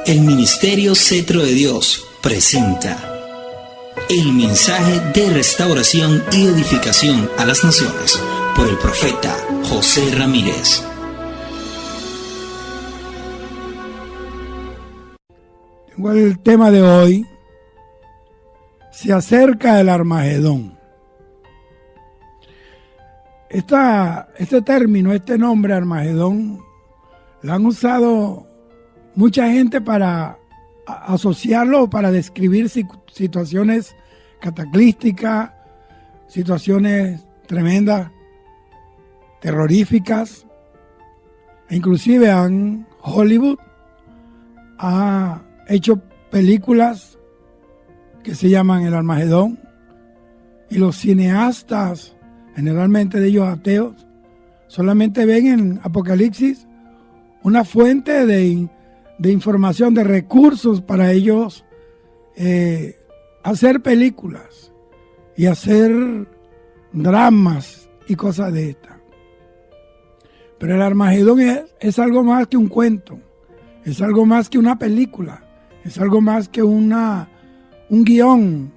El Ministerio Cetro de Dios presenta el mensaje de restauración y edificación a las naciones por el profeta José Ramírez. Tengo el tema de hoy: se acerca el Armagedón. Este término, este nombre Armagedón, lo han usado mucha gente para asociarlo o para describir situaciones cataclísticas, situaciones tremendas, terroríficas. E inclusive Hollywood ha hecho películas que se llaman El Armagedón, y los cineastas, generalmente de ellos ateos, solamente ven en Apocalipsis una fuente de información, de recursos para ellos hacer películas y hacer dramas y cosas de estas. Pero el Armagedón es algo más que un cuento, es algo más que una película, es algo más que un guión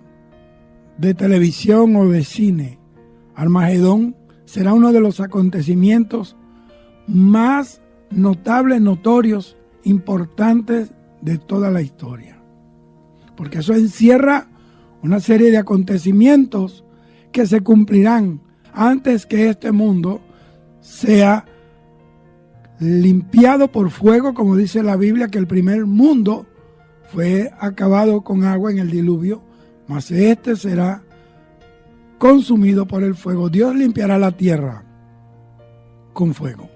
de televisión o de cine. Armagedón será uno de los acontecimientos más notables, notorios, importantes de toda la historia. Porque eso encierra una serie de acontecimientos que se cumplirán antes que este mundo sea limpiado por fuego, como dice la Biblia, que el primer mundo fue acabado con agua en el diluvio, mas este será consumido por el fuego. Dios limpiará la tierra con fuego.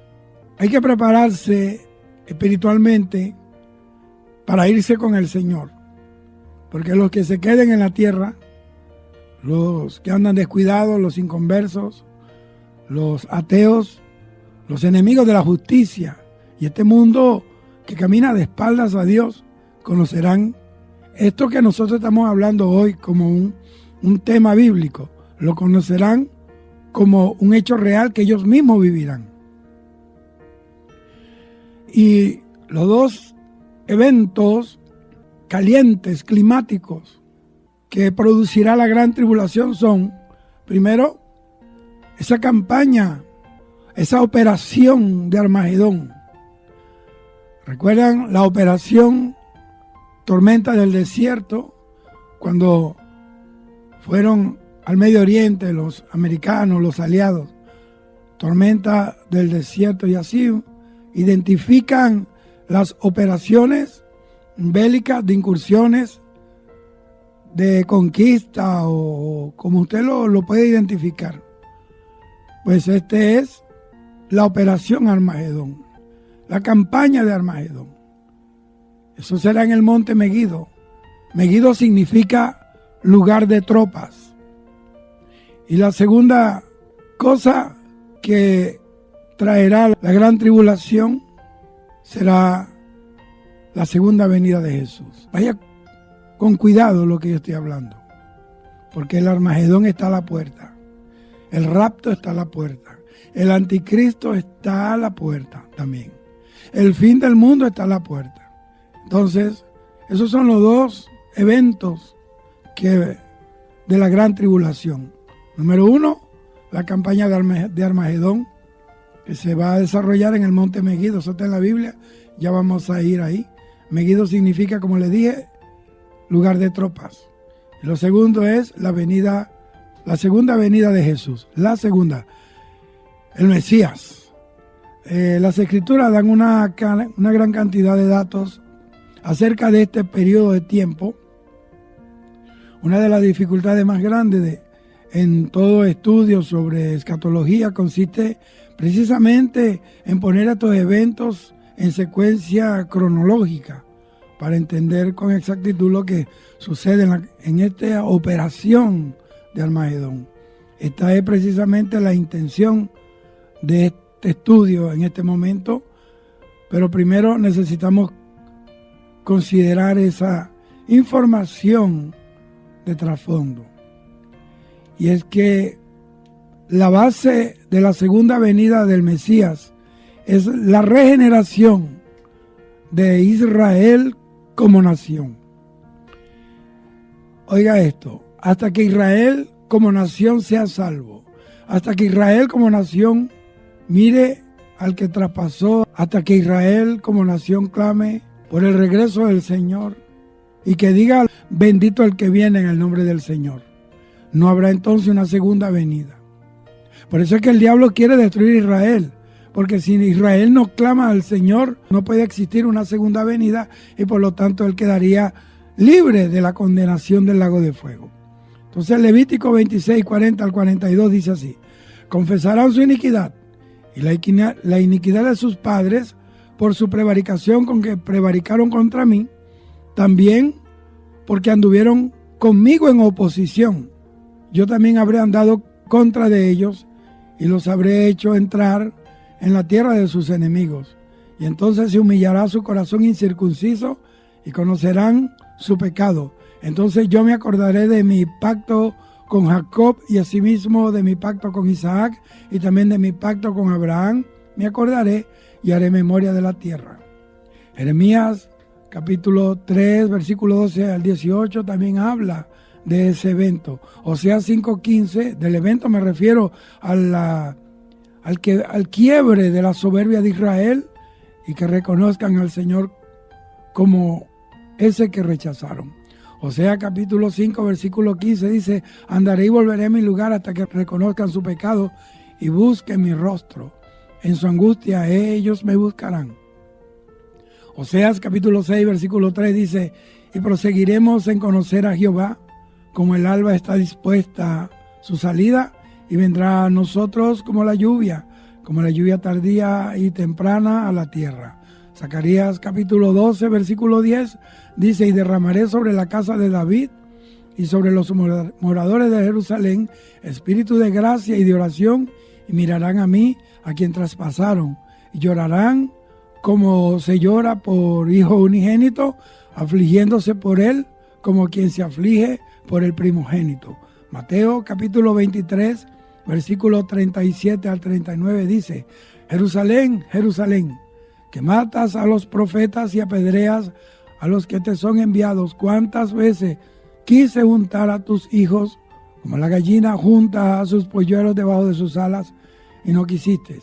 Hay que prepararse espiritualmente para irse con el Señor, porque los que se queden en la tierra, los que andan descuidados, los inconversos, los ateos, los enemigos de la justicia y este mundo que camina de espaldas a Dios, conocerán esto que nosotros estamos hablando hoy como un tema bíblico. Lo conocerán como un hecho real que ellos mismos vivirán. Y los dos eventos calientes, climáticos, que producirá la gran tribulación son, primero, esa campaña, esa operación de Armagedón. ¿Recuerdan la operación Tormenta del Desierto? Cuando fueron al Medio Oriente los americanos, los aliados, Tormenta del Desierto, y así identifican las operaciones bélicas, de incursiones, de conquista, o como usted lo puede identificar. Pues este es la operación Armagedón, la campaña de Armagedón. Eso será en el monte Megido. Megido significa lugar de tropas. Y la segunda cosa que traerá la gran tribulación será la segunda venida de Jesús. Vaya con cuidado lo que yo estoy hablando, porque el Armagedón está a la puerta, el rapto está a la puerta, el anticristo está a la puerta también, el fin del mundo está a la puerta. Entonces, esos son los dos eventos de la gran tribulación. Número uno, la campaña de Armagedón, que se va a desarrollar en el monte Megido. Eso está en la Biblia, ya vamos a ir ahí. Megido significa, como le dije, lugar de tropas. Y lo segundo es la segunda venida de Jesús. La segunda, el Mesías. Las Escrituras dan una gran cantidad de datos acerca de este periodo de tiempo. Una de las dificultades más grandes en todo estudio sobre escatología consiste precisamente en poner estos eventos en secuencia cronológica para entender con exactitud lo que sucede en esta operación de Armagedón. Esta es precisamente la intención de este estudio en este momento, pero primero necesitamos considerar esa información de trasfondo. Y es que la base de la segunda venida del Mesías es la regeneración de Israel como nación. Oiga esto, hasta que Israel como nación sea salvo, hasta que Israel como nación mire al que traspasó, hasta que Israel como nación clame por el regreso del Señor y que diga bendito el que viene en el nombre del Señor. No habrá entonces una segunda venida. Por eso es que el diablo quiere destruir Israel, porque si Israel no clama al Señor, no puede existir una segunda venida y por lo tanto él quedaría libre de la condenación del lago de fuego. Entonces Levítico 26, 40 al 42 dice así: confesarán su iniquidad y la iniquidad de sus padres por su prevaricación con que prevaricaron contra mí, también porque anduvieron conmigo en oposición. Yo también habré andado contra de ellos y los habré hecho entrar en la tierra de sus enemigos. Y entonces se humillará su corazón incircunciso y conocerán su pecado. Entonces yo me acordaré de mi pacto con Jacob y asimismo de mi pacto con Isaac y también de mi pacto con Abraham. Me acordaré y haré memoria de la tierra. Jeremías capítulo 3, versículo 12 al 18 también habla de ese evento. Oseas 5:15, del evento me refiero al quiebre de la soberbia de Israel y que reconozcan al Señor como ese que rechazaron. Oseas capítulo 5, versículo 15 dice: andaré y volveré a mi lugar hasta que reconozcan su pecado y busquen mi rostro. En su angustia ellos me buscarán. Oseas capítulo 6, versículo 3 dice: y proseguiremos en conocer a Jehová, como el alba está dispuesta su salida, y vendrá a nosotros como la lluvia tardía y temprana a la tierra. Zacarías capítulo 12, versículo 10 dice: y derramaré sobre la casa de David y sobre los moradores de Jerusalén espíritu de gracia y de oración, y mirarán a mí, a quien traspasaron, y llorarán como se llora por hijo unigénito, afligiéndose por él como quien se aflige por el primogénito. Mateo capítulo 23, versículo 37 al 39 dice: Jerusalén, Jerusalén, que matas a los profetas y apedreas a los que te son enviados, cuántas veces quise juntar a tus hijos como la gallina junta a sus polluelos debajo de sus alas, y no quisiste.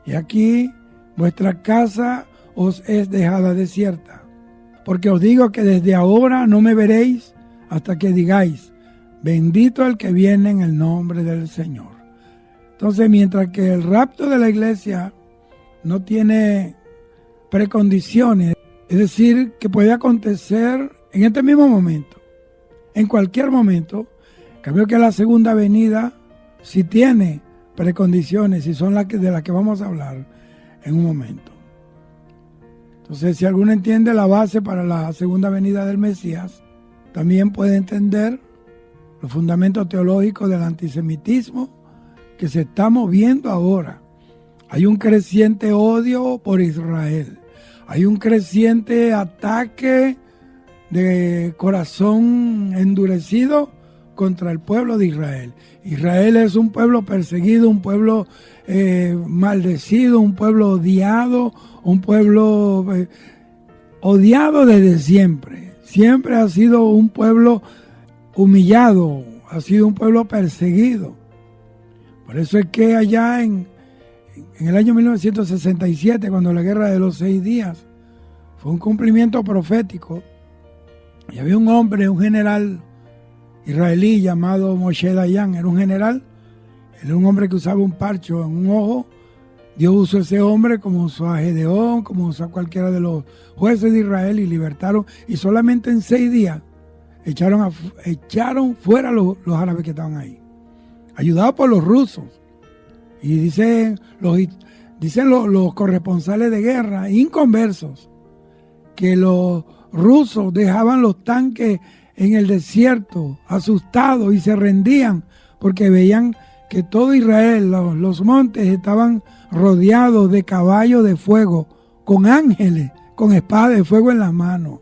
Y aquí vuestra casa os es dejada desierta. Porque os digo que desde ahora no me veréis hasta que digáis: bendito el que viene en el nombre del Señor. Entonces, mientras que el rapto de la iglesia no tiene precondiciones, es decir, que puede acontecer en este mismo momento, en cualquier momento, en cambio que la segunda venida sí tiene precondiciones y son de las que vamos a hablar en un momento. Entonces, si alguno entiende la base para la segunda venida del Mesías, también puede entender los fundamentos teológicos del antisemitismo que se está moviendo ahora. Hay un creciente odio por Israel. Hay un creciente ataque de corazón endurecido contra el pueblo de Israel. Israel es un pueblo perseguido, un pueblo maldecido, un pueblo odiado, un pueblo odiado desde siempre. Siempre ha sido un pueblo humillado, ha sido un pueblo perseguido. Por eso es que allá en el año 1967, cuando la guerra de los 6 días, fue un cumplimiento profético. Y había un hombre, un general israelí llamado Moshe Dayan, era un general, era un hombre que usaba un parcho en un ojo. Dios usó ese hombre como usó a Gedeón, como usó a cualquiera de los jueces de Israel y libertaron. Y solamente en 6 días echaron fuera los árabes que estaban ahí, ayudados por los rusos. Y dicen los corresponsales de guerra inconversos que los rusos dejaban los tanques en el desierto asustados y se rendían porque veían que todo Israel, los montes estaban rodeados de caballos de fuego, con ángeles, con espadas de fuego en las manos.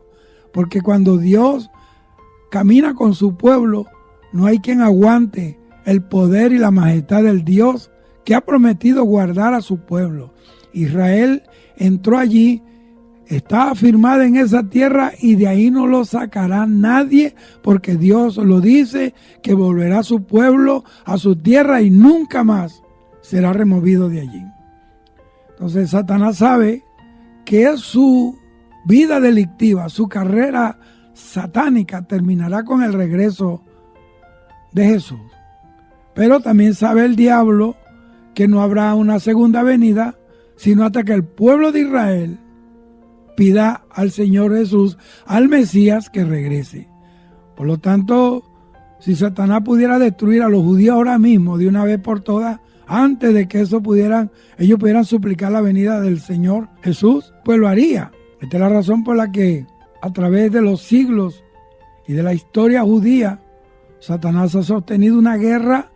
Porque cuando Dios camina con su pueblo, no hay quien aguante el poder y la majestad del Dios que ha prometido guardar a su pueblo. Israel entró allí está afirmada en esa tierra y de ahí no lo sacará nadie, porque Dios lo dice, que volverá a su pueblo, a su tierra y nunca más será removido de allí. Entonces Satanás sabe que su vida delictiva, su carrera satánica terminará con el regreso de Jesús. Pero también sabe el diablo que no habrá una segunda venida, sino hasta que el pueblo de Israel pida al Señor Jesús, al Mesías, que regrese. Por lo tanto, si Satanás pudiera destruir a los judíos ahora mismo, de una vez por todas, antes de que ellos pudieran suplicar la venida del Señor Jesús, pues lo haría. Esta es la razón por la que a través de los siglos y de la historia judía, Satanás ha sostenido una guerra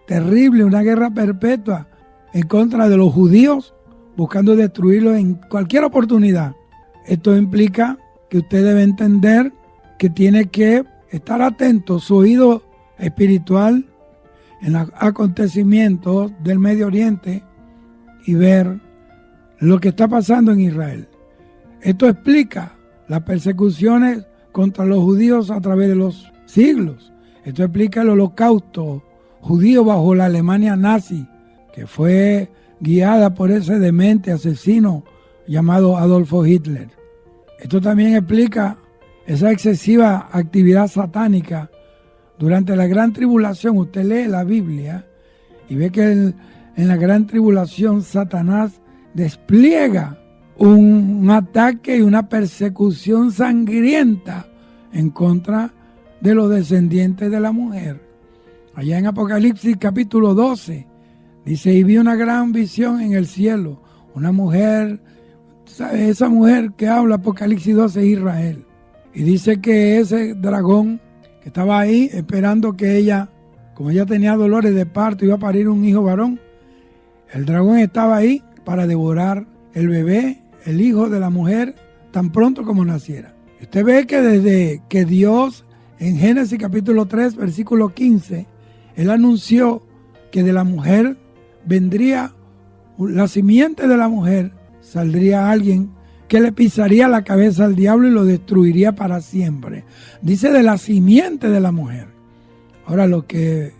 terrible, una guerra perpetua en contra de los judíos, buscando destruirlos en cualquier oportunidad. Esto implica que usted debe entender que tiene que estar atento, su oído espiritual, en los acontecimientos del Medio Oriente y ver lo que está pasando en Israel. Esto explica las persecuciones contra los judíos a través de los siglos. Esto explica el holocausto judío bajo la Alemania nazi, que fue guiada por ese demente asesino llamado Adolfo Hitler. Esto también explica esa excesiva actividad satánica durante la gran tribulación. Usted lee la Biblia y ve que en la gran tribulación Satanás despliega un ataque y una persecución sangrienta en contra de los descendientes de la mujer. Allá en Apocalipsis capítulo 12 dice: y vi una gran visión en el cielo, una mujer, ¿sabe? Esa mujer que habla Apocalipsis 12 es Israel. Y dice que ese dragón que estaba ahí esperando que ella, como ella tenía dolores de parto, iba a parir un hijo varón, el dragón estaba ahí para devorar el bebé, el hijo de la mujer, tan pronto como naciera. Usted ve que desde que Dios, en Génesis capítulo 3, versículo 15, Él anunció que de la mujer vendría, la simiente de la mujer, saldría alguien que le pisaría la cabeza al diablo y lo destruiría para siempre. Dice de la simiente de la mujer. Ahora, los que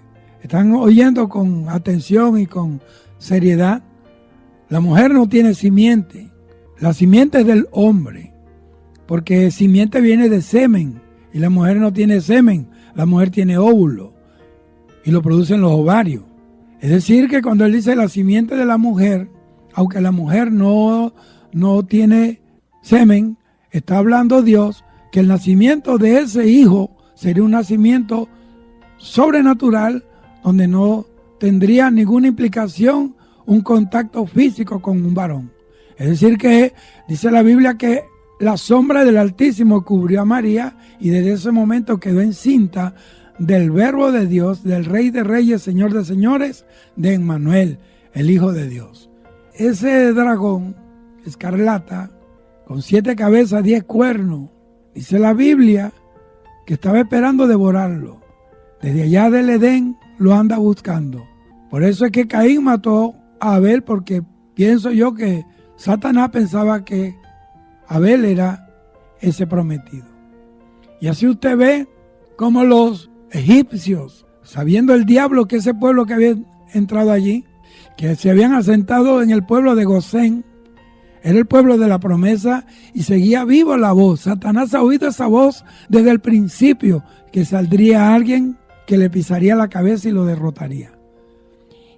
están oyendo con atención y con seriedad, la mujer no tiene simiente. La simiente es del hombre, porque simiente viene de semen y la mujer no tiene semen, la mujer tiene óvulo y lo producen los ovarios. Es decir, que cuando él dice la simiente de la mujer, aunque la mujer no tiene semen, está hablando Dios que el nacimiento de ese hijo sería un nacimiento sobrenatural, donde no tendría ninguna implicación un contacto físico con un varón. Es decir, que dice la Biblia que la sombra del Altísimo cubrió a María y desde ese momento quedó encinta del Verbo de Dios, del Rey de Reyes, Señor de Señores, de Emmanuel, el Hijo de Dios. Ese dragón escarlata, con 7 cabezas, 10 cuernos, dice la Biblia que estaba esperando devorarlo. Desde allá del Edén lo anda buscando. Por eso es que Caín mató a Abel, porque pienso yo que Satanás pensaba que Abel era ese prometido. Y así usted ve cómo los egipcios, sabiendo el diablo que ese pueblo que había entrado allí, que se habían asentado en el pueblo de Gosén, era el pueblo de la promesa, y seguía vivo la voz. Satanás ha oído esa voz desde el principio, que saldría alguien que le pisaría la cabeza y lo derrotaría.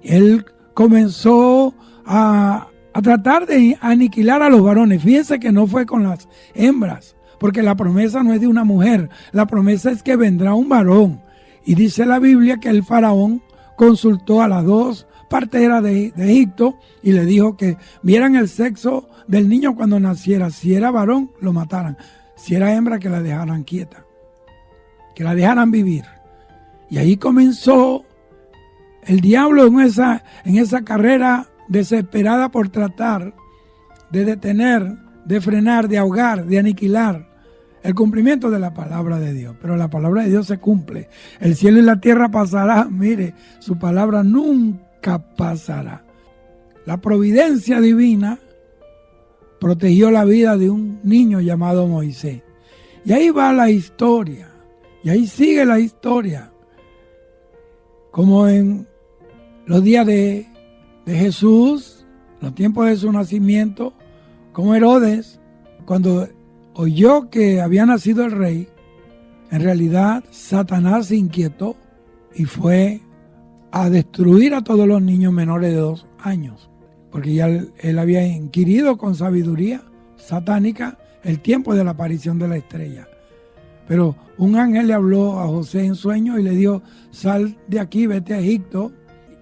Él comenzó a tratar de aniquilar a los varones. Fíjense que no fue con las hembras, porque la promesa no es de una mujer, la promesa es que vendrá un varón. Y dice la Biblia que el faraón consultó a las 2 parteras de Egipto y le dijo que vieran el sexo del niño cuando naciera. Si era varón, lo mataran. Si era hembra, que la dejaran quieta, que la dejaran vivir. Y ahí comenzó el diablo en esa carrera desesperada por tratar de detener, de frenar, de ahogar, de aniquilar el cumplimiento de la palabra de Dios. Pero la palabra de Dios se cumple. El cielo y la tierra pasará. Mire, su palabra nunca pasará. La providencia divina protegió la vida de un niño llamado Moisés. Y ahí va la historia, y ahí sigue la historia, como en los días de Jesús, los tiempos de su nacimiento, como Herodes, cuando oyó que había nacido el rey, en realidad Satanás se inquietó y fue a destruir a todos los niños menores de 2 años, porque ya él había inquirido con sabiduría satánica el tiempo de la aparición de la estrella. Pero un ángel le habló a José en sueño y le dijo: sal de aquí, vete a Egipto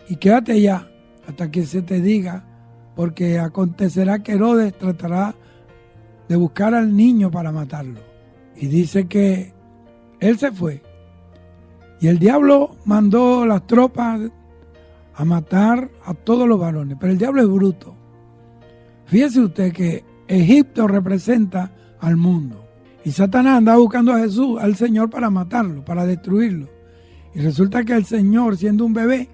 y quédate allá hasta que se te diga, porque acontecerá que Herodes tratará de buscar al niño para matarlo. Y dice que él se fue. Y el diablo mandó las tropas a matar a todos los varones. Pero el diablo es bruto. Fíjese usted que Egipto representa al mundo. Y Satanás andaba buscando a Jesús, al Señor, para matarlo, para destruirlo. Y resulta que el Señor, siendo un bebé,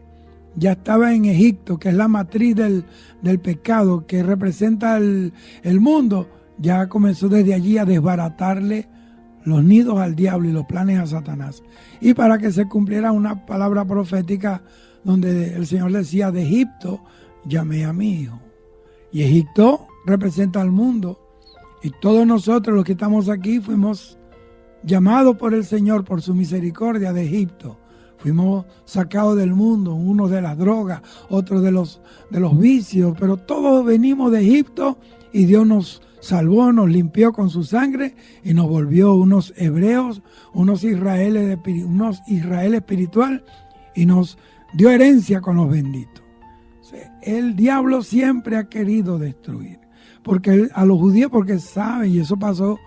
ya estaba en Egipto, que es la matriz del pecado, que representa el mundo. Ya comenzó desde allí a desbaratarle los nidos al diablo y los planes a Satanás. Y para que se cumpliera una palabra profética donde el Señor decía: de Egipto llamé a mi hijo. Y Egipto representa al mundo. Y todos nosotros los que estamos aquí fuimos llamados por el Señor, por su misericordia, de Egipto. Fuimos sacados del mundo, unos de las drogas, otros de los vicios, pero todos venimos de Egipto y Dios nos salvó, nos limpió con su sangre y nos volvió unos hebreos, unos Israel espiritual, y nos dio herencia con los benditos. O sea, el diablo siempre ha querido destruir, porque a los judíos, porque saben, y eso pasó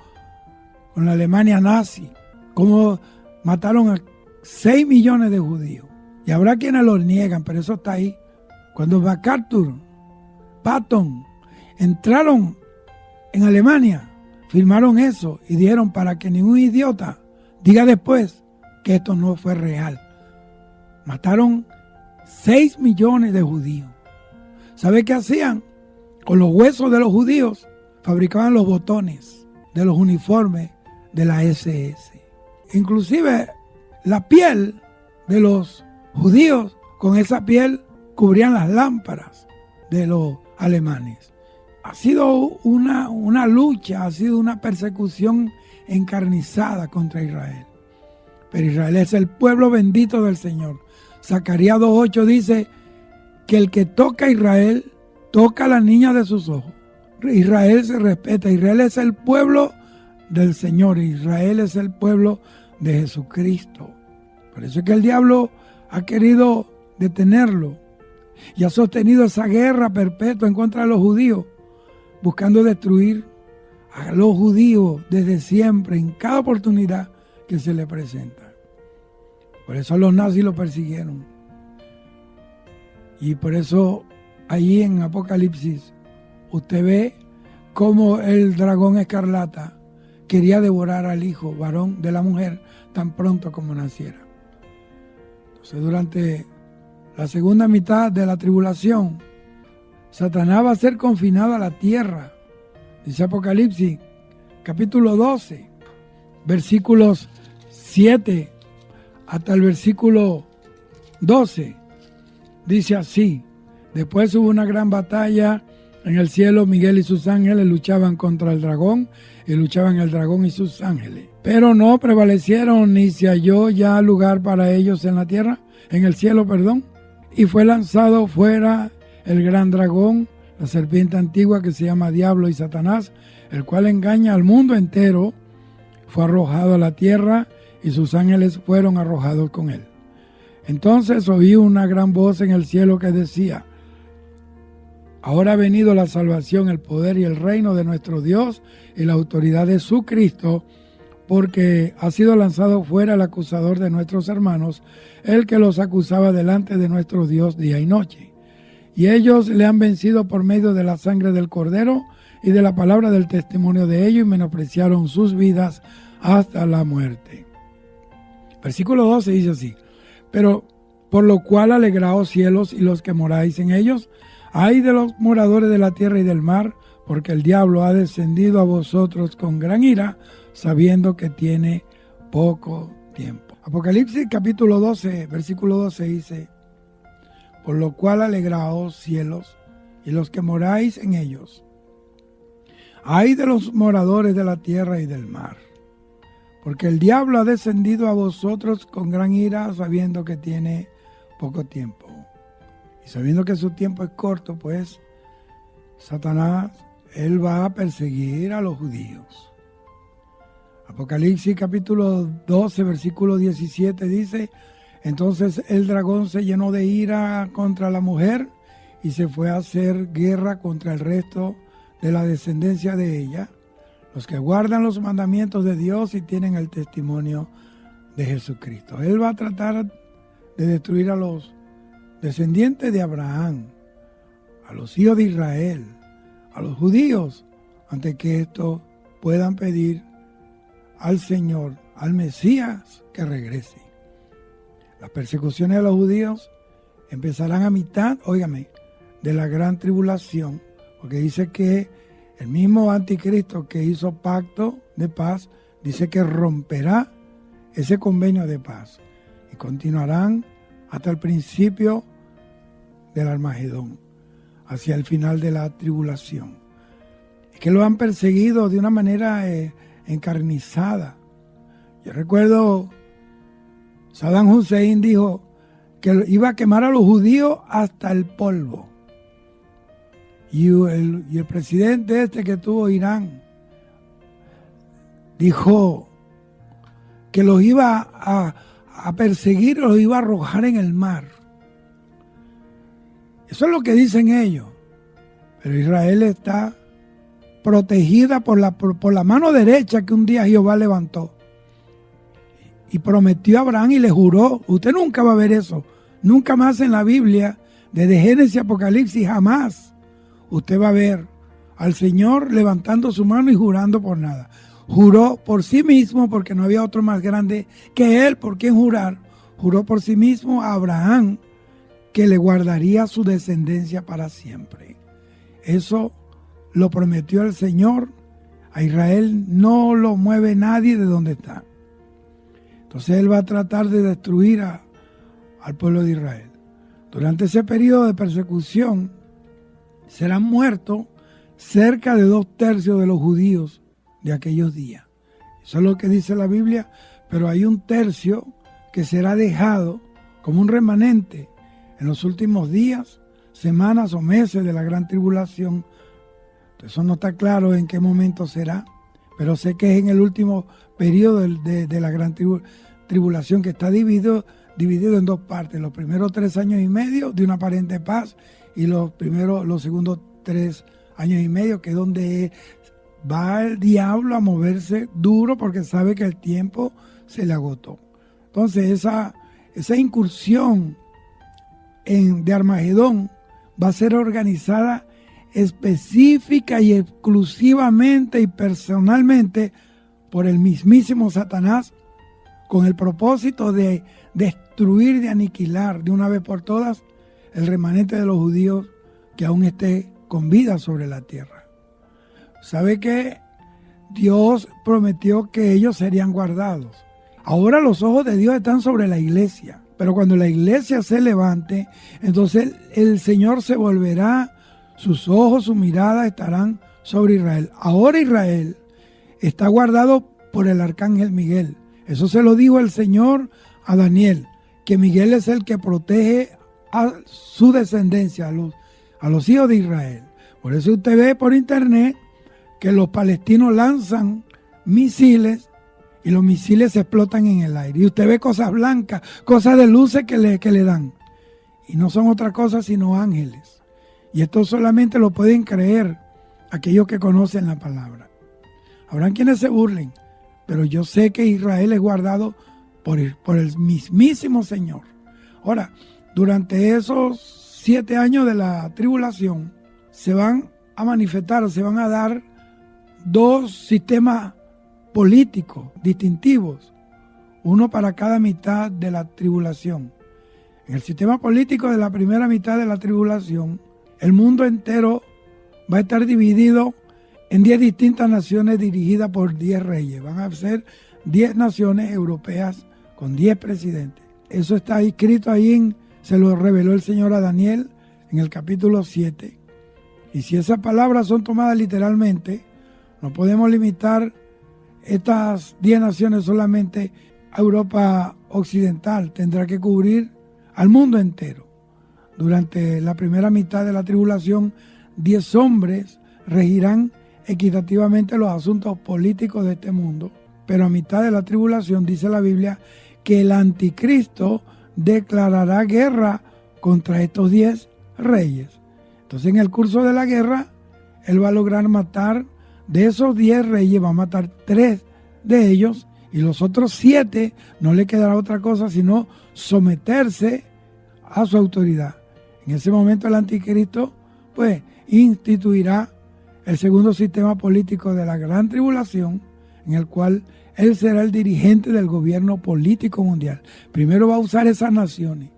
con la Alemania nazi, cómo mataron a 6 millones de judíos. Y habrá quienes lo niegan, pero eso está ahí. Cuando MacArthur, Patton entraron en Alemania, firmaron eso y dijeron, para que ningún idiota diga después que esto no fue real. Mataron 6 millones de judíos. ¿Sabe qué hacían? Con los huesos de los judíos fabricaban los botones de los uniformes de la SS. Inclusive la piel de los judíos, con esa piel cubrían las lámparas de los alemanes. Ha sido una lucha, ha sido una persecución encarnizada contra Israel. Pero Israel es el pueblo bendito del Señor. Zacarías 2:8 dice que el que toca a Israel, toca a la niña de sus ojos. Israel se respeta. Israel es el pueblo del Señor. Israel es el pueblo de Jesucristo. Por eso es que el diablo ha querido detenerlo y ha sostenido esa guerra perpetua en contra de los judíos, buscando destruir a los judíos desde siempre, en cada oportunidad que se le presenta. Por eso los nazis lo persiguieron. Y por eso allí en Apocalipsis usted ve cómo el dragón escarlata quería devorar al hijo varón de la mujer tan pronto como naciera. Entonces, durante la segunda mitad de la tribulación, Satanás va a ser confinado a la tierra. Dice Apocalipsis, capítulo 12, versículos 7 hasta el versículo 12. Dice así: después hubo una gran batalla en el cielo. Miguel y sus ángeles luchaban contra el dragón, y luchaban el dragón y sus ángeles. Pero no prevalecieron, ni se halló ya lugar para ellos en la tierra, en el cielo, perdón. Y fue lanzado fuera el gran dragón, la serpiente antigua que se llama Diablo y Satanás, el cual engaña al mundo entero. Fue arrojado a la tierra y sus ángeles fueron arrojados con él. Entonces oí una gran voz en el cielo que decía: ahora ha venido la salvación, el poder y el reino de nuestro Dios y la autoridad de su Cristo, porque ha sido lanzado fuera el acusador de nuestros hermanos, el que los acusaba delante de nuestro Dios día y noche. Y ellos le han vencido por medio de la sangre del Cordero y de la palabra del testimonio de ellos, y menospreciaron sus vidas hasta la muerte. Versículo 12 dice así: pero por lo cual alegraos cielos y los que moráis en ellos, ay de los moradores de la tierra y del mar, porque el diablo ha descendido a vosotros con gran ira, sabiendo que tiene poco tiempo. Apocalipsis capítulo 12, versículo 12 dice: por lo cual alegraos, cielos, y los que moráis en ellos. Ay de los moradores de la tierra y del mar, porque el diablo ha descendido a vosotros con gran ira, sabiendo que tiene poco tiempo. Y sabiendo que su tiempo es corto, pues Satanás, él va a perseguir a los judíos. Apocalipsis capítulo 12, versículo 17 dice: entonces el dragón se llenó de ira contra la mujer y se fue a hacer guerra contra el resto de la descendencia de ella, los que guardan los mandamientos de Dios y tienen el testimonio de Jesucristo. Él va a tratar de destruir a los descendientes de Abraham, a los hijos de Israel, a los judíos, antes que estos puedan pedir al Señor, al Mesías, que regrese. Las persecuciones de los judíos empezarán a mitad, óigame, de la gran tribulación, porque dice que el mismo anticristo que hizo pacto de paz, dice que romperá ese convenio de paz y continuarán hasta el principio del Armagedón, hacia el final de la tribulación. Es que lo han perseguido de una manera encarnizada. Yo recuerdo, Saddam Hussein dijo que iba a quemar a los judíos hasta el polvo. Y el presidente que tuvo Irán dijo que los iba a perseguir, los iba a arrojar en el mar. Eso es lo que dicen ellos. Pero Israel está protegida por la mano derecha que un día Jehová levantó. Y prometió a Abraham y le juró. Usted nunca va a ver eso. Nunca más en la Biblia, desde Génesis a Apocalipsis, jamás usted va a ver al Señor levantando su mano y jurando por nada. Juró por sí mismo, porque no había otro más grande que él por quien jurar. Juró por sí mismo a Abraham que le guardaría su descendencia para siempre. Eso lo prometió el Señor. A Israel no lo mueve nadie de donde está. Entonces él va a tratar de destruir al pueblo de Israel. Durante ese periodo de persecución serán muertos cerca de 2/3 de los judíos de aquellos días. Eso es lo que dice la Biblia, pero hay 1/3 que será dejado como un remanente en los últimos días, semanas o meses de la gran tribulación. Eso no está claro en qué momento será, pero sé que es en el último periodo de la gran tribulación, que está dividido en 2 partes. Los primeros 3 años y medio de una aparente paz y los segundos 3 años y medio, que es donde va el diablo a moverse duro porque sabe que el tiempo se le agotó. Entonces esa incursión de Armagedón va a ser organizada específica y exclusivamente y personalmente por el mismísimo Satanás, con el propósito de destruir, de aniquilar de una vez por todas el remanente de los judíos que aún esté con vida sobre la tierra. ¿Sabe que Dios prometió que ellos serían guardados? Ahora los ojos de Dios están sobre la iglesia, pero cuando la iglesia se levante, entonces el Señor se volverá, sus ojos, su mirada estarán sobre Israel. Ahora Israel está guardado por el arcángel Miguel. Eso se lo dijo el Señor a Daniel, que Miguel es el que protege a su descendencia, a los hijos de Israel. Por eso usted ve por internet que los palestinos lanzan misiles y los misiles explotan en el aire. Y usted ve cosas blancas, cosas de luces que le dan. Y no son otra cosa sino ángeles. Y esto solamente lo pueden creer aquellos que conocen la palabra. Habrán quienes se burlen, pero yo sé que Israel es guardado por el mismísimo Señor. Ahora, durante esos 7 años de la tribulación, se van a manifestar, se van a dar 2 sistemas políticos distintivos, uno para cada mitad de la tribulación. En el sistema político de la primera mitad de la tribulación, el mundo entero va a estar dividido en 10 distintas naciones dirigidas por 10 reyes. Van a ser 10 naciones europeas con 10 presidentes. Eso está escrito ahí, se lo reveló el Señor a Daniel en el capítulo 7. Y si esas palabras son tomadas literalmente, no podemos limitar estas 10 naciones solamente a Europa Occidental. Tendrá que cubrir al mundo entero. Durante la primera mitad de la tribulación, 10 hombres regirán equitativamente los asuntos políticos de este mundo. Pero a mitad de la tribulación, dice la Biblia, que el anticristo declarará guerra contra estos 10 reyes. Entonces, en el curso de la guerra, él va a lograr matar, de esos 10 reyes, va a matar 3 de ellos, y los otros 7 no le quedará otra cosa sino someterse a su autoridad. En ese momento el anticristo, pues, instituirá el segundo sistema político de la gran tribulación, en el cual él será el dirigente del gobierno político mundial. Primero va a usar esas naciones,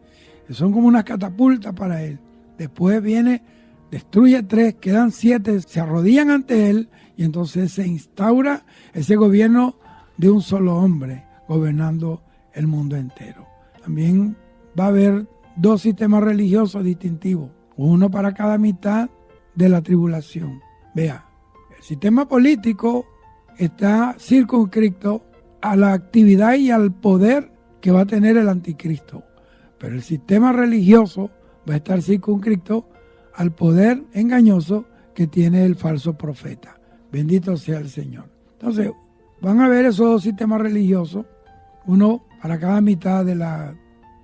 que son como unas catapultas para él. Después viene, destruye 3, quedan 7, se arrodillan ante él, y entonces se instaura ese gobierno de un solo hombre, gobernando el mundo entero. También va a haber 2 sistemas religiosos distintivos, uno para cada mitad de la tribulación. Vea, el sistema político está circunscrito a la actividad y al poder que va a tener el anticristo. Pero el sistema religioso va a estar circunscrito al poder engañoso que tiene el falso profeta. Bendito sea el Señor. Entonces, van a ver esos 2 sistemas religiosos, uno para cada mitad de la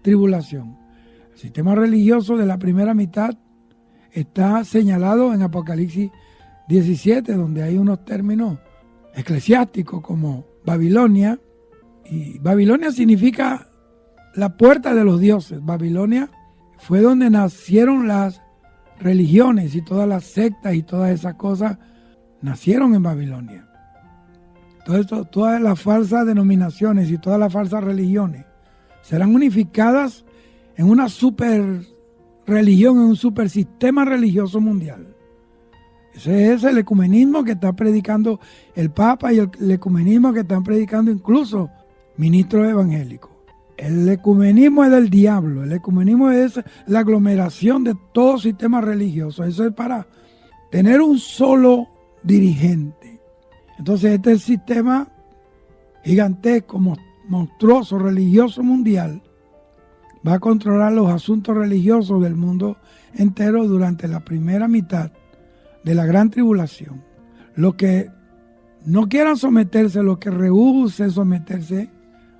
tribulación. El sistema religioso de la primera mitad está señalado en Apocalipsis 17, donde hay unos términos eclesiásticos como Babilonia, y Babilonia significa la puerta de los dioses. Babilonia fue donde nacieron las religiones y todas las sectas y todas esas cosas nacieron en Babilonia. Todo esto, todas las falsas denominaciones y todas las falsas religiones serán unificadas en una super religión, en un super sistema religioso mundial. Ese es el ecumenismo que está predicando el Papa y el ecumenismo que están predicando incluso ministros evangélicos. El ecumenismo es del diablo. El ecumenismo es la aglomeración de todo sistema religioso. Eso es para tener un solo dirigente. Entonces este sistema gigantesco, monstruoso, religioso mundial va a controlar los asuntos religiosos del mundo entero durante la primera mitad de la gran tribulación. Los que no quieran someterse, los que rehúsen someterse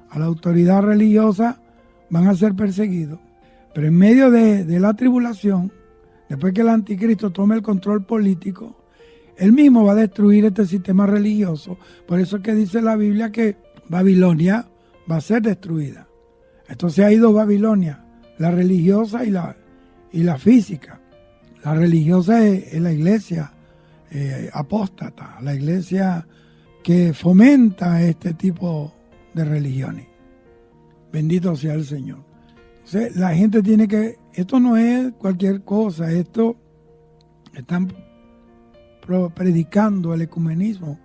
a la autoridad religiosa, van a ser perseguidos. Pero en medio de la tribulación, después que el anticristo tome el control político, él mismo va a destruir este sistema religioso. Por eso es que dice la Biblia que Babilonia va a ser destruida. Entonces hay 2 Babilonias, la religiosa y la física. La religiosa es la iglesia apóstata, la iglesia que fomenta este tipo de religiones. Bendito sea el Señor. Entonces, la gente tiene que, esto no es cualquier cosa, esto están predicando el ecumenismo,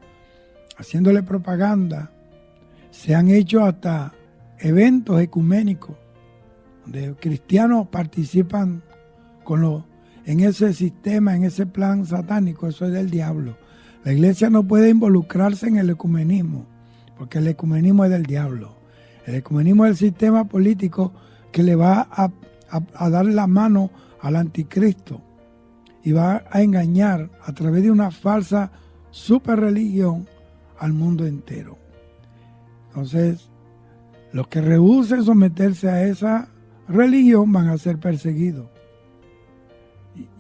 haciéndole propaganda. Se han hecho hasta eventos ecuménicos donde cristianos participan en ese sistema, en ese plan satánico. Eso es del diablo. La iglesia no puede involucrarse en el ecumenismo, porque el ecumenismo es del diablo. El ecumenismo es el sistema político que le va a dar la mano al anticristo y va a engañar a través de una falsa superreligión al mundo entero. Entonces, los que rehúsen someterse a esa religión van a ser perseguidos.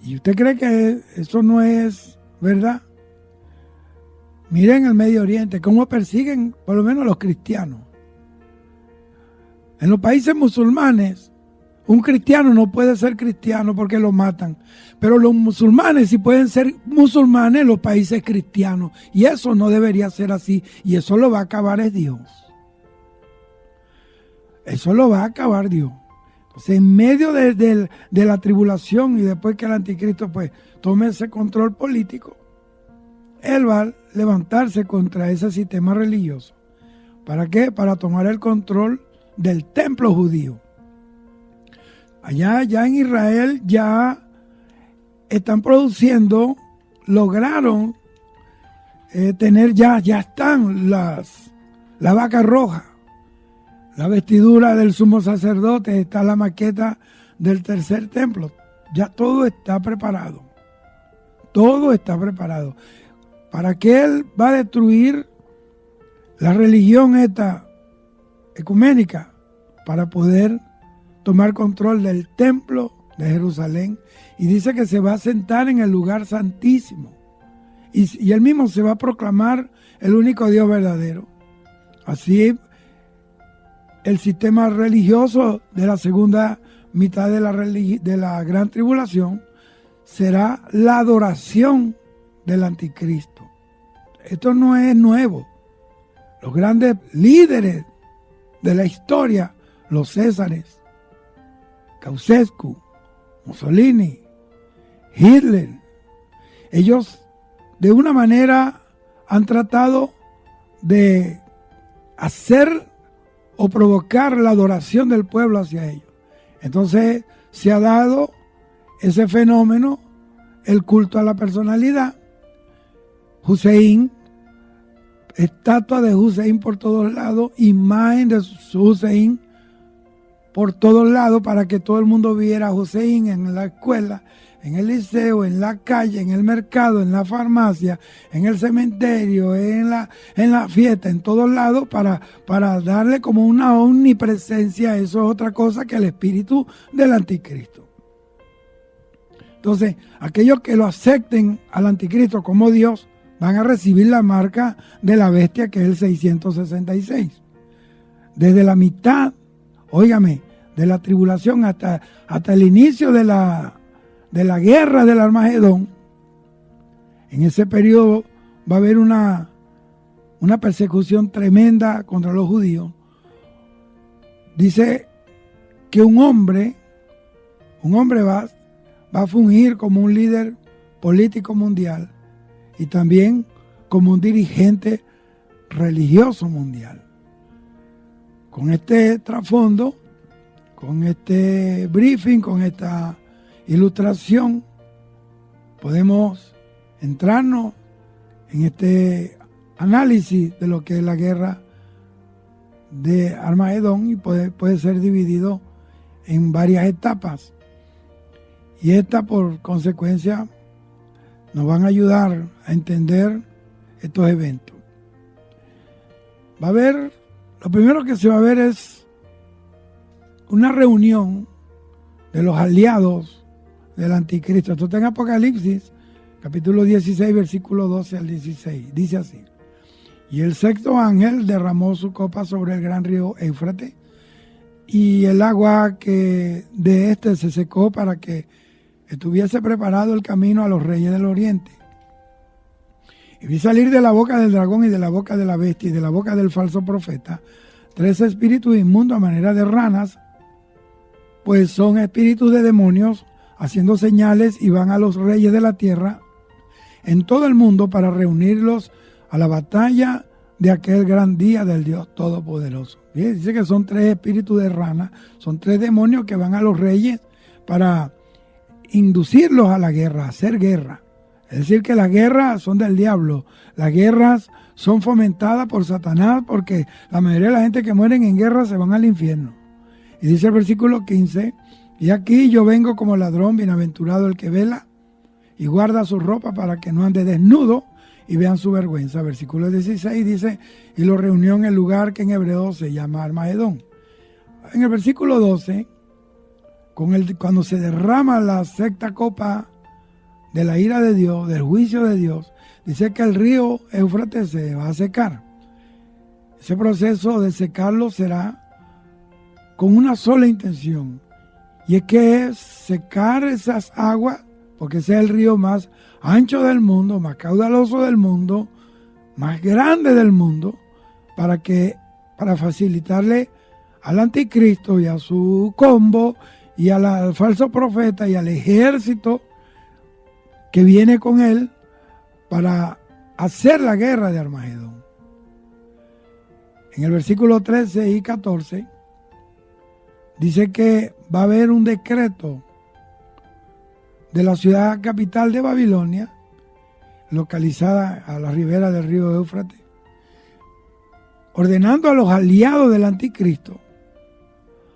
¿Y usted cree que eso no es verdad? Miren el Medio Oriente, cómo persiguen por lo menos a los cristianos. En los países musulmanes, un cristiano no puede ser cristiano porque lo matan. Pero los musulmanes sí pueden ser musulmanes en los países cristianos. Y eso no debería ser así. Y eso lo va a acabar es Dios. Eso lo va a acabar Dios. O sea, en medio de la tribulación y después que el anticristo pues tome ese control político, él va a levantarse contra ese sistema religioso. ¿Para qué? Para tomar el control del templo judío. Allá en Israel ya están produciendo, lograron tener ya están la vaca roja, la vestidura del sumo sacerdote, está la maqueta del tercer templo. Ya todo está preparado. Todo está preparado. ¿Para qué él va a destruir la religión esta ecuménica? Para poder tomar control del templo de Jerusalén. Y dice que se va a sentar en el lugar santísimo. Y él mismo se va a proclamar el único Dios verdadero. Así, el sistema religioso de la segunda mitad de la gran tribulación será la adoración del anticristo. Esto no es nuevo. Los grandes líderes de la historia, los Césares, Ceausescu, Mussolini, Hitler, ellos de una manera han tratado de hacer o provocar la adoración del pueblo hacia ellos. Entonces se ha dado ese fenómeno, el culto a la personalidad. Hussein, estatua de Hussein por todos lados, imagen de Hussein por todos lados para que todo el mundo viera a Hussein en la escuela, en el liceo, en la calle, en el mercado, en la farmacia, en el cementerio, en la fiesta, en todos lados, para darle como una omnipresencia. Eso es otra cosa que el espíritu del anticristo. Entonces, aquellos que lo acepten al anticristo como Dios van a recibir la marca de la bestia, que es el 666. Desde la mitad, óigame, de la tribulación hasta el inicio de la guerra del Armagedón, en ese periodo va a haber una persecución tremenda contra los judíos. Dice que un hombre va a fungir como un líder político mundial y también como un dirigente religioso mundial. Con este trasfondo, con este briefing, con esta ilustración, podemos entrarnos en este análisis de lo que es la guerra de Armagedón, y puede ser dividido en varias etapas. Y esta, por consecuencia, nos van a ayudar a entender estos eventos. Lo primero que se va a ver es una reunión de los aliados del anticristo. Esto está en Apocalipsis, capítulo 16, versículo 12 al 16. Dice así: y el sexto ángel derramó su copa sobre el gran río Éufrates, y el agua que de este se secó para que estuviese preparado el camino a los reyes del oriente. Y vi salir de la boca del dragón y de la boca de la bestia y de la boca del falso profeta 3 espíritus inmundos a manera de ranas, pues son espíritus de demonios, haciendo señales, y van a los reyes de la tierra en todo el mundo para reunirlos a la batalla de aquel gran día del Dios Todopoderoso. Bien, dice que son 3 espíritus de rana, son 3 demonios que van a los reyes para inducirlos a la guerra, a hacer guerra. Es decir, que las guerras son del diablo, las guerras son fomentadas por Satanás, porque la mayoría de la gente que mueren en guerra se van al infierno. Y dice el versículo 15, y aquí yo vengo como ladrón, bienaventurado el que vela y guarda su ropa para que no ande desnudo y vean su vergüenza. Versículo 16 dice, y lo reunió en el lugar que en hebreo se llama Armagedón. En el versículo 12, cuando se derrama la sexta copa de la ira de Dios, del juicio de Dios, dice que el río Éufrates se va a secar. Ese proceso de secarlo será con una sola intención, y es que es secar esas aguas, porque ese es el río más ancho del mundo, más caudaloso del mundo, más grande del mundo, para facilitarle al anticristo y a su combo y al falso profeta y al ejército que viene con él para hacer la guerra de Armagedón. En el versículo 13 y 14 dice que va a haber un decreto de la ciudad capital de Babilonia, localizada a la ribera del río Éufrates, ordenando a los aliados del anticristo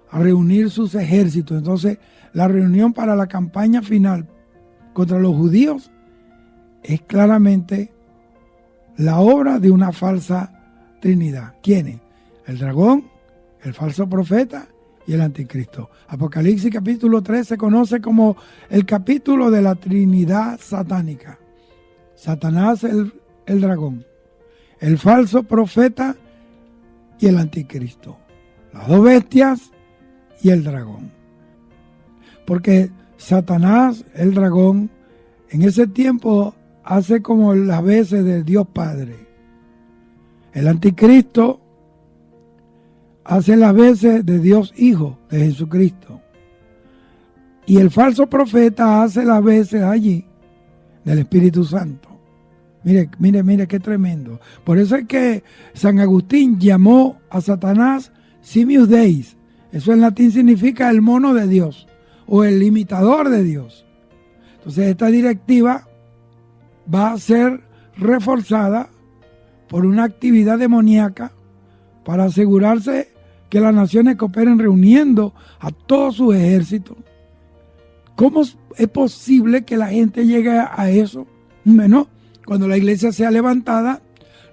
a reunir sus ejércitos. Entonces, la reunión para la campaña final contra los judíos es claramente la obra de una falsa trinidad. ¿Quiénes? El dragón, el falso profeta y el anticristo. Apocalipsis capítulo 3 se conoce como el capítulo de la trinidad satánica. Satanás, el dragón, el falso profeta y el anticristo. Las dos bestias y el dragón. Porque Satanás, el dragón, en ese tiempo hace como las veces de Dios Padre. El anticristo hace las veces de Dios Hijo, de Jesucristo. Y el falso profeta hace las veces allí del Espíritu Santo. Mire qué tremendo. Por eso es que San Agustín llamó a Satanás Simius Deis. Eso en latín significa el mono de Dios o el imitador de Dios. Entonces esta directiva va a ser reforzada por una actividad demoníaca para asegurarse que las naciones cooperen reuniendo a todos sus ejércitos. ¿Cómo es posible que la gente llegue a eso? Bueno, cuando la iglesia sea levantada,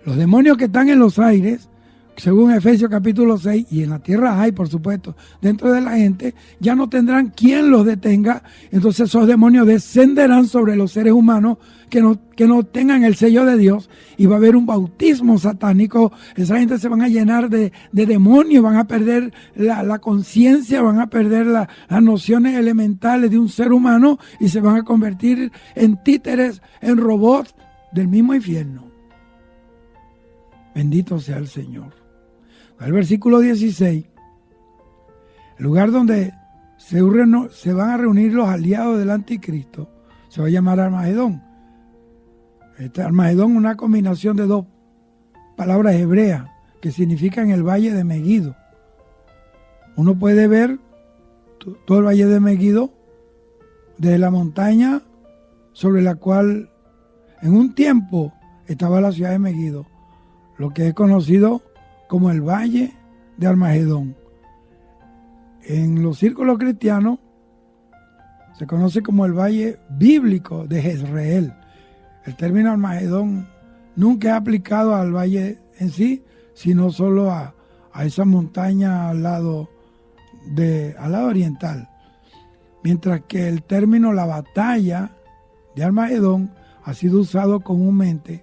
los demonios que están en los aires, según Efesios capítulo 6, y en la tierra hay, por supuesto, dentro de la gente, ya no tendrán quien los detenga. Entonces esos demonios descenderán sobre los seres humanos que no tengan el sello de Dios, y va a haber un bautismo satánico. Esa gente se van a llenar de demonios, van a perder la conciencia, van a perder las nociones elementales de un ser humano y se van a convertir en títeres, en robots del mismo infierno. Bendito sea el Señor. El versículo 16, el lugar donde se van a reunir los aliados del anticristo, se va a llamar Armagedón. Este Armagedón es una combinación de dos palabras hebreas que significan el valle de Megido. Uno puede ver todo el valle de Megido desde la montaña sobre la cual en un tiempo estaba la ciudad de Megido, lo que es conocido como el Valle de Armagedón. En los círculos cristianos se conoce como el Valle Bíblico de Jezreel. El término Armagedón nunca es aplicado al valle en sí, sino solo a esa montaña al lado oriental. Mientras que el término la batalla de Armagedón ha sido usado comúnmente.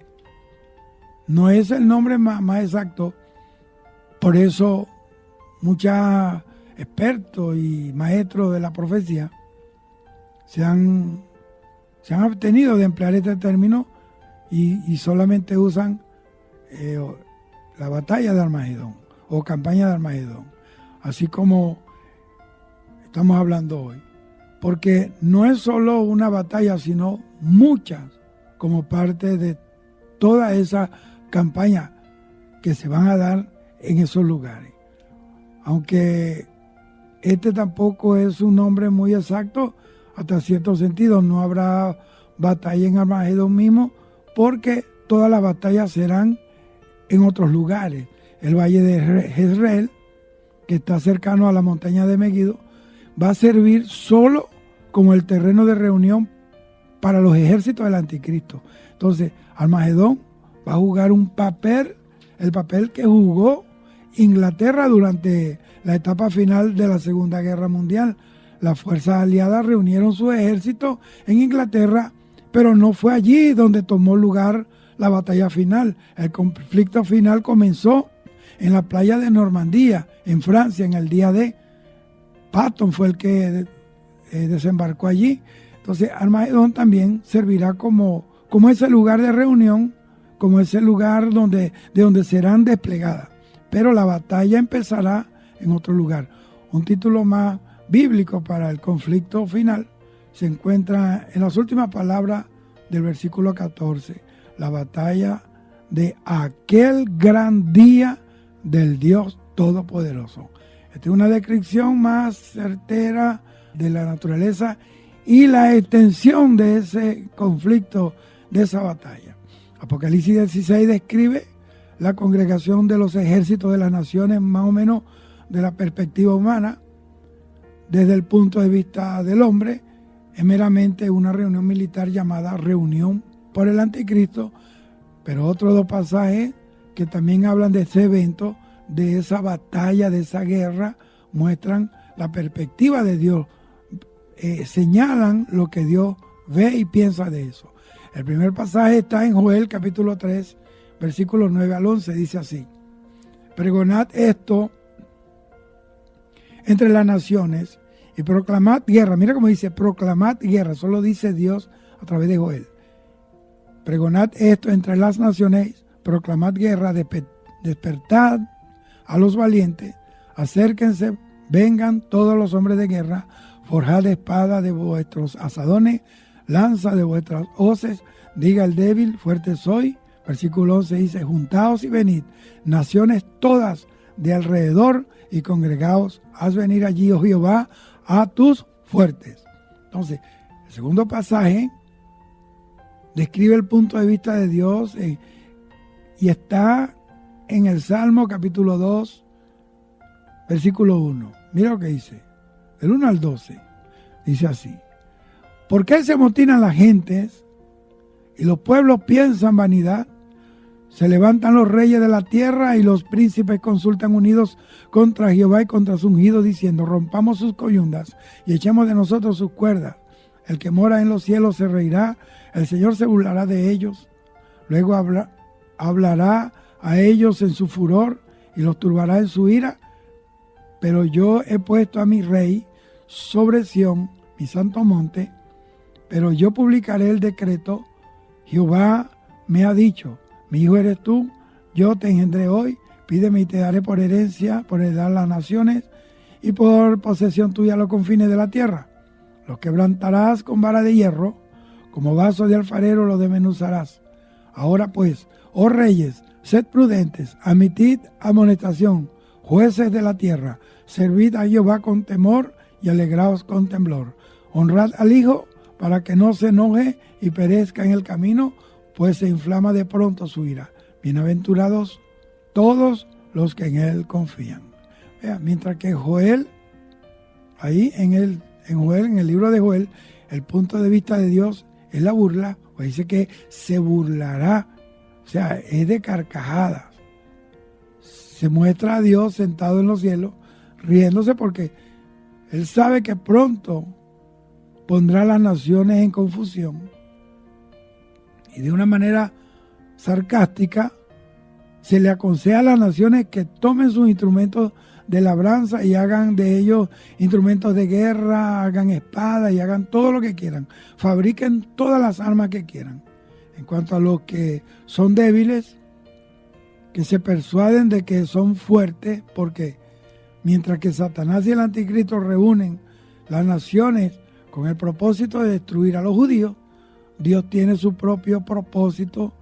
No es el nombre más exacto. Por eso muchos expertos y maestros de la profecía se han abstenido de emplear este término y solamente usan la batalla de Armagedón o campaña de Armagedón, así como estamos hablando hoy. Porque no es solo una batalla, sino muchas como parte de toda esa campaña que se van a dar en esos lugares. Aunque este tampoco es un nombre muy exacto, hasta cierto sentido no habrá batalla en Armagedón mismo, porque todas las batallas serán en otros lugares. El valle de Jezreel, que está cercano a la montaña de Megido, va a servir solo como el terreno de reunión para los ejércitos del anticristo. Entonces, Armagedón va a jugar un papel, el papel que jugó Inglaterra durante la etapa final de la Segunda Guerra Mundial. Las fuerzas aliadas reunieron su ejército en Inglaterra, pero no fue allí donde tomó lugar la batalla final. El conflicto final comenzó en la playa de Normandía, en Francia, en el día D. Patton fue el que desembarcó allí. Entonces, Armagedón también servirá como ese lugar de reunión, como ese lugar de donde serán desplegadas. Pero la batalla empezará en otro lugar. Un título más bíblico para el conflicto final se encuentra en las últimas palabras del versículo 14, la batalla de aquel gran día del Dios Todopoderoso. Esta es una descripción más certera de la naturaleza y la extensión de ese conflicto, de esa batalla. Apocalipsis 16 describe la congregación de los ejércitos de las naciones más o menos de la perspectiva humana. Desde el punto de vista del hombre, es meramente una reunión militar llamada reunión por el anticristo, pero otros dos pasajes que también hablan de ese evento, de esa batalla, de esa guerra, muestran la perspectiva de Dios, señalan lo que Dios ve y piensa de eso. El primer pasaje está en Joel capítulo 3, versículos 9 al 11, dice así: pregonad esto entre las naciones y proclamad guerra. Mira cómo dice, proclamad guerra, solo dice Dios a través de Joel. Pregonad esto entre las naciones, proclamad guerra, despertad a los valientes, acérquense, vengan todos los hombres de guerra, forjad espada de vuestros asadones, lanza de vuestras hoces, diga el débil, fuerte soy. Versículo 11 dice, juntaos y venid, naciones todas de alrededor, y congregaos, haz venir allí, oh Jehová, a tus fuertes. Entonces, el segundo pasaje describe el punto de vista de Dios y está en el Salmo capítulo 2, versículo 1. Mira lo que dice, del 1 al 12, dice así: ¿por qué se amotinan las gentes y los pueblos piensan vanidad? Se levantan los reyes de la tierra y los príncipes consultan unidos contra Jehová y contra su ungido, diciendo, rompamos sus coyundas y echemos de nosotros sus cuerdas. El que mora en los cielos se reirá, el Señor se burlará de ellos. Luego hablará a ellos en su furor y los turbará en su ira. Pero yo he puesto a mi rey sobre Sión, mi santo monte, pero yo publicaré el decreto. Jehová me ha dicho, mi hijo eres tú, yo te engendré hoy, pídeme y te daré por herencia, por heredar las naciones y por posesión tuya los confines de la tierra. Los quebrantarás con vara de hierro, como vaso de alfarero los desmenuzarás. Ahora pues, oh reyes, sed prudentes, admitid amonestación, jueces de la tierra, servid a Jehová con temor y alegraos con temblor. Honrad al Hijo para que no se enoje y perezca en el camino, pues se inflama de pronto su ira. Bienaventurados todos los que en él confían. Vea, mientras que Joel, ahí en el libro de Joel, el punto de vista de Dios es la burla, pues dice que se burlará, o sea, es de carcajadas. Se muestra a Dios sentado en los cielos, riéndose porque él sabe que pronto pondrá a las naciones en confusión. Y de una manera sarcástica se le aconseja a las naciones que tomen sus instrumentos de labranza y hagan de ellos instrumentos de guerra, hagan espadas y hagan todo lo que quieran. Fabriquen todas las armas que quieran. En cuanto a los que son débiles, que se persuaden de que son fuertes, porque mientras que Satanás y el anticristo reúnen las naciones con el propósito de destruir a los judíos, Dios tiene su propio propósito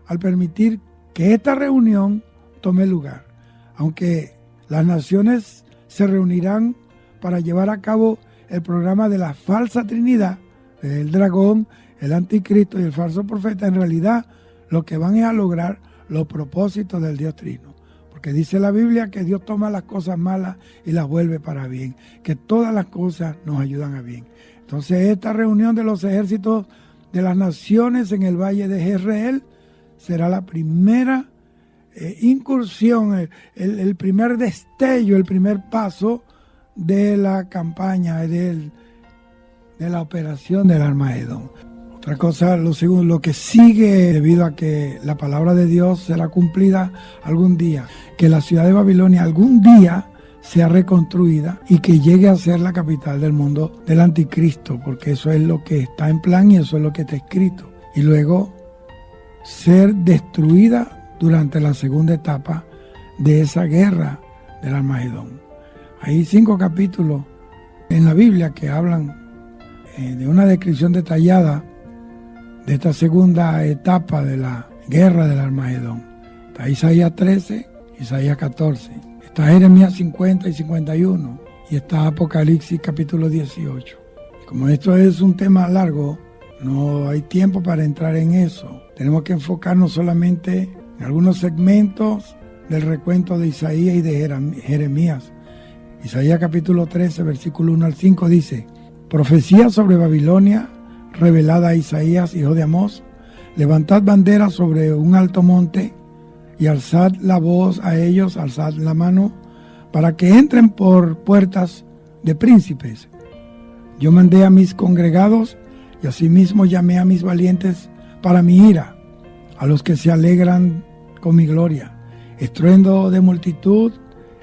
al permitir que esta reunión tome lugar. Aunque las naciones se reunirán para llevar a cabo el programa de la falsa trinidad, el dragón, el anticristo y el falso profeta, en realidad lo que van es a lograr los propósitos del Dios Trino. Porque dice la Biblia que Dios toma las cosas malas y las vuelve para bien, que todas las cosas nos ayudan a bien. Entonces esta reunión de los ejércitos de las naciones en el valle de Jezreel será la primera incursión, el primer destello, el primer paso de la campaña, de la operación del Armagedón. Otra cosa, lo que sigue, debido a que la palabra de Dios será cumplida algún día, que la ciudad de Babilonia algún día sea reconstruida y que llegue a ser la capital del mundo del anticristo, porque eso es lo que está en plan y eso es lo que está escrito. Y luego ser destruida durante la segunda etapa de esa guerra del Armagedón. Hay 5 capítulos en la Biblia que hablan de una descripción detallada de esta segunda etapa de la guerra del Armagedón. Está Isaías 13, Isaías 14, está Jeremías 50 y 51 y está Apocalipsis capítulo 18. Y como esto es un tema largo, no hay tiempo para entrar en eso. Tenemos que enfocarnos solamente en algunos segmentos del recuento de Isaías y de Jeremías. Isaías capítulo 13, versículo 1 al 5 dice: profecía sobre Babilonia, revelada a Isaías, hijo de Amós. Levantad bandera sobre un alto monte y alzad la voz a ellos, alzad la mano, para que entren por puertas de príncipes. Yo mandé a mis congregados y asimismo llamé a mis valientes para mi ira, a los que se alegran con mi gloria. Estruendo de multitud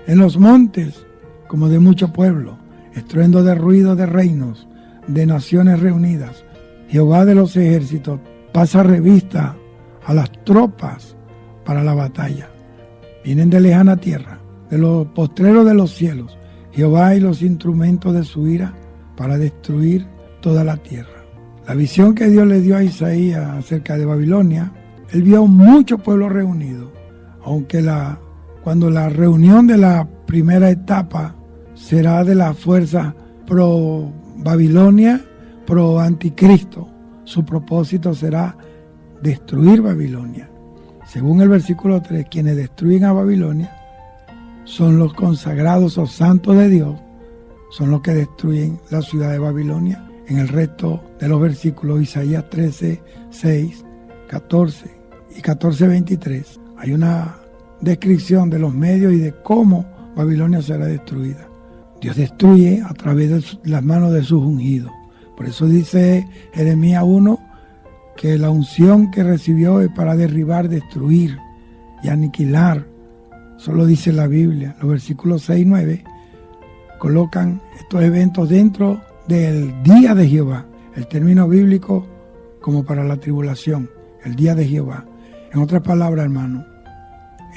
en los montes, como de mucho pueblo, estruendo de ruido de reinos, de naciones reunidas. Jehová de los ejércitos pasa revista a las tropas para la batalla. Vienen de lejana tierra, de los postreros de los cielos, Jehová y los instrumentos de su ira para destruir toda la tierra. La visión que Dios le dio a Isaías acerca de Babilonia, él vio mucho pueblo reunido, aunque cuando la reunión de la primera etapa será de la fuerza pro Babilonia, pro anticristo, su propósito será destruir Babilonia. Según el versículo 3, quienes destruyen a Babilonia son los consagrados o santos de Dios, son los que destruyen la ciudad de Babilonia. En el resto de los versículos, Isaías 13, 6, 14 y 14, 23, hay una descripción de los medios y de cómo Babilonia será destruida. Dios destruye a través de las manos de sus ungidos. Por eso dice Jeremías 1 que la unción que recibió es para derribar, destruir y aniquilar. Solo dice la Biblia. Los versículos 6 y 9 colocan estos eventos dentro del día de Jehová. El término bíblico como para la tribulación, el día de Jehová. En otras palabras, hermano,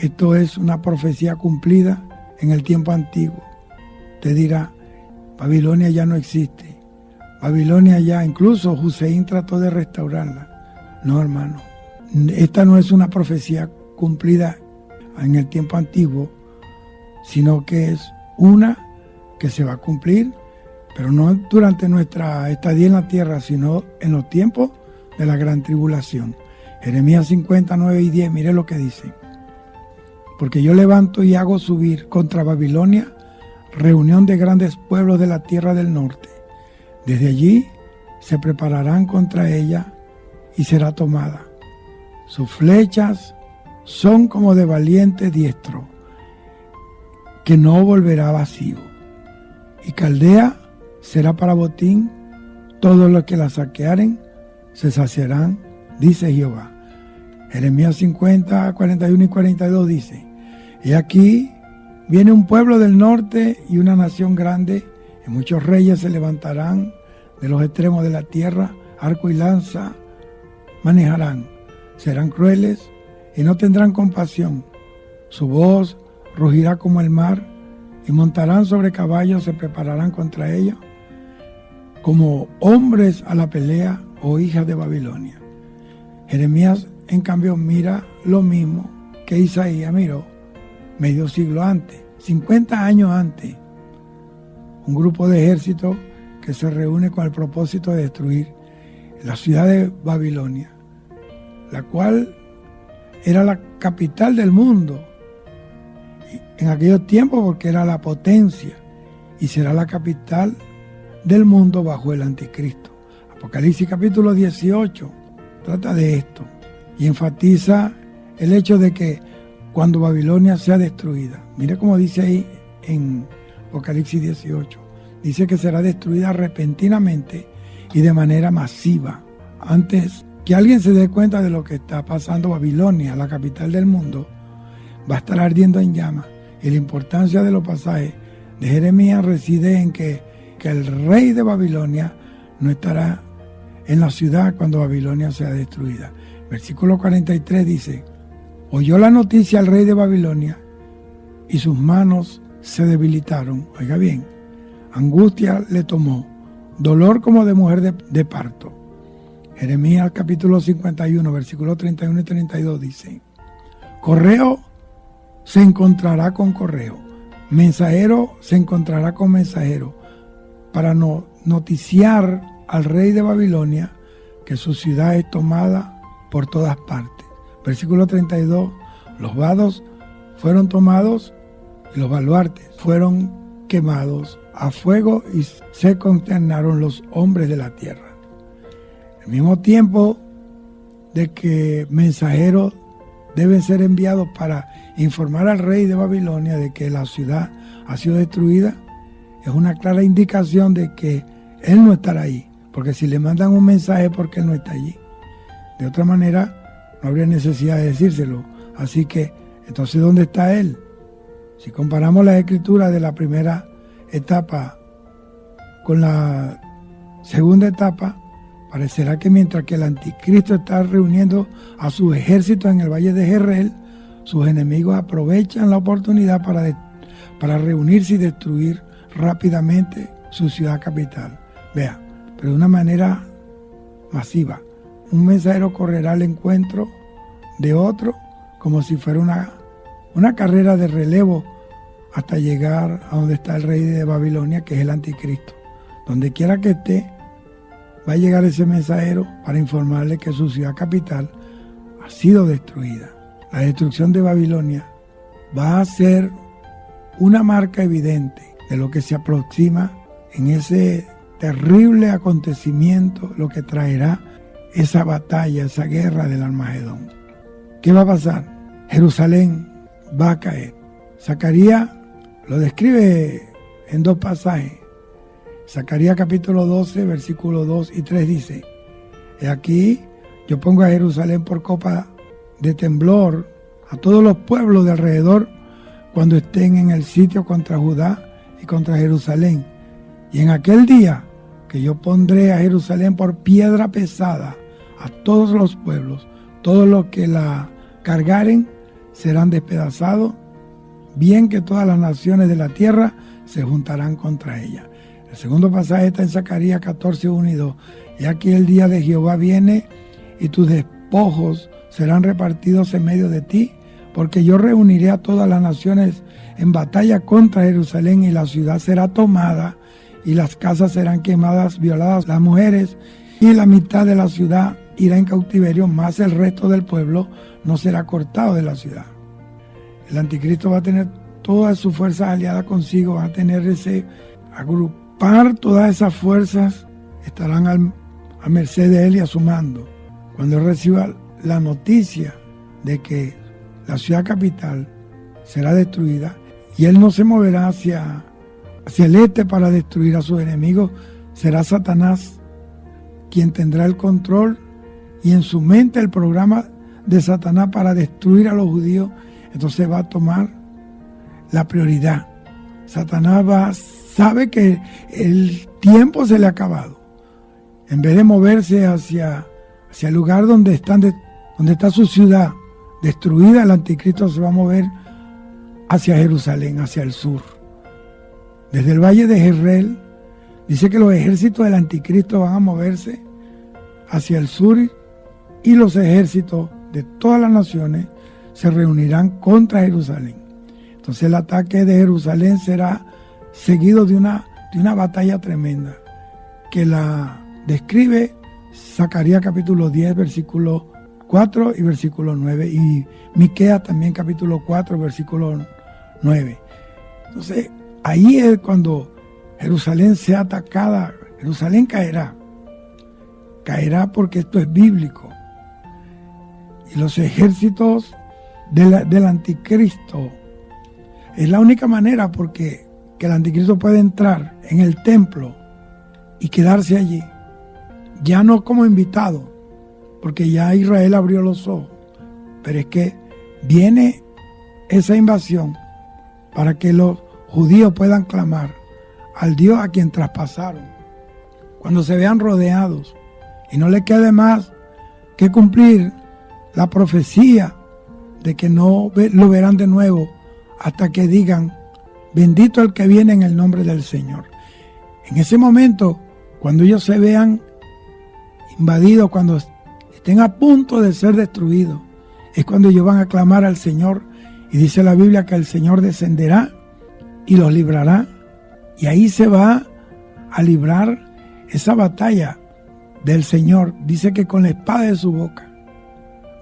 esto es una profecía cumplida en el tiempo antiguo. Te dirá, Babilonia ya no existe. Babilonia ya, incluso Hussein trató de restaurarla. No, hermano, esta no es una profecía cumplida en el tiempo antiguo, sino que es una que se va a cumplir, pero no durante nuestra estadía en la tierra, sino en los tiempos de la gran tribulación. Jeremías 59 y 10, mire lo que dice. Porque yo levanto y hago subir contra Babilonia reunión de grandes pueblos de la tierra del norte. Desde allí se prepararán contra ella y será tomada. Sus flechas son como de valiente diestro, que no volverá vacío. Y Caldea será para botín, todos los que la saquearen se saciarán, dice Jehová. Jeremías 50, 41 y 42 dice: y aquí viene un pueblo del norte y una nación grande, y muchos reyes se levantarán de los extremos de la tierra, arco y lanza manejarán, serán crueles y no tendrán compasión. Su voz rugirá como el mar, y montarán sobre caballos, se prepararán contra ellos, como hombres a la pelea, o hijas de Babilonia. Jeremías, en cambio, mira lo mismo que Isaías miró medio siglo antes, 50 años antes. Un grupo de ejército que se reúne con el propósito de destruir la ciudad de Babilonia, la cual era la capital del mundo en aquellos tiempos, porque era la potencia, y será la capital del mundo bajo el anticristo. Apocalipsis capítulo 18 trata de esto y enfatiza el hecho de que cuando Babilonia sea destruida, mire cómo dice ahí en Apocalipsis 18, dice que será destruida repentinamente y de manera masiva. Antes que alguien se dé cuenta de lo que está pasando, Babilonia, la capital del mundo, va a estar ardiendo en llamas. Y la importancia de los pasajes de Jeremías reside en que el rey de Babilonia no estará en la ciudad cuando Babilonia sea destruida. Versículo 43 dice: oyó la noticia al rey de Babilonia, y sus manos se debilitaron. Oiga bien, angustia le tomó, dolor como de mujer de parto. Jeremías capítulo 51, versículos 31 y 32 dice: correo se encontrará con correo, mensajero se encontrará con mensajero, para noticiar al rey de Babilonia que su ciudad es tomada por todas partes. Versículo 32, los vados fueron tomados y los baluartes fueron quemados a fuego y se consternaron los hombres de la tierra. Al mismo tiempo de que mensajeros deben ser enviados para informar al rey de Babilonia de que la ciudad ha sido destruida, es una clara indicación de que él no estará ahí, porque si le mandan un mensaje es porque él no está allí. De otra manera, no habría necesidad de decírselo. Así que, entonces, ¿dónde está él? Si comparamos las escrituras de la primera etapa con la segunda etapa, parecerá que mientras que el anticristo está reuniendo a sus ejércitos en el valle de Jezreel, sus enemigos aprovechan la oportunidad para reunirse y destruir rápidamente su ciudad capital. Vea, pero de una manera masiva. Un mensajero correrá al encuentro de otro como si fuera una carrera de relevo hasta llegar a donde está el rey de Babilonia, que es el anticristo. Donde quiera que esté, va a llegar ese mensajero para informarle que su ciudad capital ha sido destruida. La destrucción de Babilonia va a ser una marca evidente de lo que se aproxima en ese terrible acontecimiento, lo que traerá esa batalla, esa guerra del Armagedón. ¿Qué va a pasar? Jerusalén va a caer. Zacarías lo describe en dos pasajes. Zacarías capítulo 12, versículos 2 y 3 dice: he aquí, yo pongo a Jerusalén por copa de temblor a todos los pueblos de alrededor cuando estén en el sitio contra Judá y contra Jerusalén. Y en aquel día que yo pondré a Jerusalén por piedra pesada a todos los pueblos, todos los que la cargaren serán despedazados, bien que todas las naciones de la tierra se juntarán contra ella. El segundo pasaje está en Zacarías 14, 1 y 2. Y aquí el día de Jehová viene y tus despojos serán repartidos en medio de ti, porque yo reuniré a todas las naciones en batalla contra Jerusalén y la ciudad será tomada y las casas serán quemadas, violadas las mujeres y la mitad de la ciudad irá en cautiverio, más el resto del pueblo no será cortado de la ciudad. El anticristo va a tener todas sus fuerzas aliadas consigo, va a tener ese agrupar todas esas fuerzas, estarán a merced de él y a su mando. Cuando él reciba la noticia de que la ciudad capital será destruida y él no se moverá hacia el este para destruir a sus enemigos, será Satanás quien tendrá el control y en su mente el programa de Satanás para destruir a los judíos. Entonces va a tomar la prioridad. Satanás sabe que el tiempo se le ha acabado. En vez de moverse hacia el lugar donde está su ciudad destruida, el anticristo se va a mover hacia Jerusalén, hacia el sur. Desde el valle de Jezreel, dice que los ejércitos del anticristo van a moverse hacia el sur y los ejércitos de todas las naciones se reunirán contra Jerusalén. Entonces el ataque de Jerusalén será seguido de una batalla tremenda que la describe Zacarías capítulo 10, versículo 4 y versículo 9, y Miqueas también capítulo 4, versículo 9. Entonces ahí es cuando Jerusalén sea atacada. Jerusalén caerá porque esto es bíblico. Y los ejércitos del anticristo es la única manera porque que el anticristo puede entrar en el templo y quedarse allí, ya no como invitado, porque ya Israel abrió los ojos, pero es que viene esa invasión para que los judíos puedan clamar al Dios a quien traspasaron. Cuando se vean rodeados y no les quede más que cumplir la profecía de que no lo verán de nuevo hasta que digan: bendito el que viene en el nombre del Señor. En ese momento, cuando ellos se vean invadidos, cuando estén a punto de ser destruidos, es cuando ellos van a clamar al Señor. Y dice la Biblia que el Señor descenderá y los librará. Y ahí se va a librar esa batalla del Señor. Dice que con la espada de su boca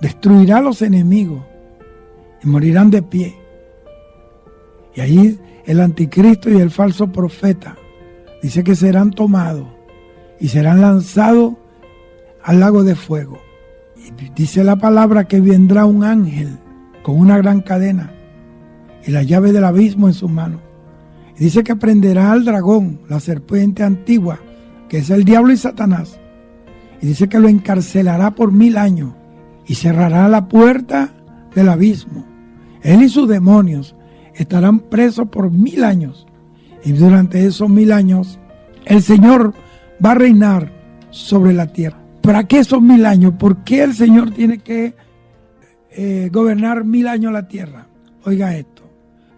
destruirá a los enemigos y morirán de pie. Y ahí el anticristo y el falso profeta dice que serán tomados y serán lanzados al lago de fuego. Y dice la palabra que vendrá un ángel con una gran cadena y la llave del abismo en sus manos. Y dice que prenderá al dragón, la serpiente antigua, que es el diablo y Satanás. Y dice que lo encarcelará por 1000 años y cerrará la puerta del abismo. Él y sus demonios estarán presos por 1000 años. Y durante esos 1000 años, el Señor va a reinar sobre la tierra. ¿Para qué esos 1000 años? ¿Por qué el Señor tiene que gobernar 1000 años la tierra? Oiga esto,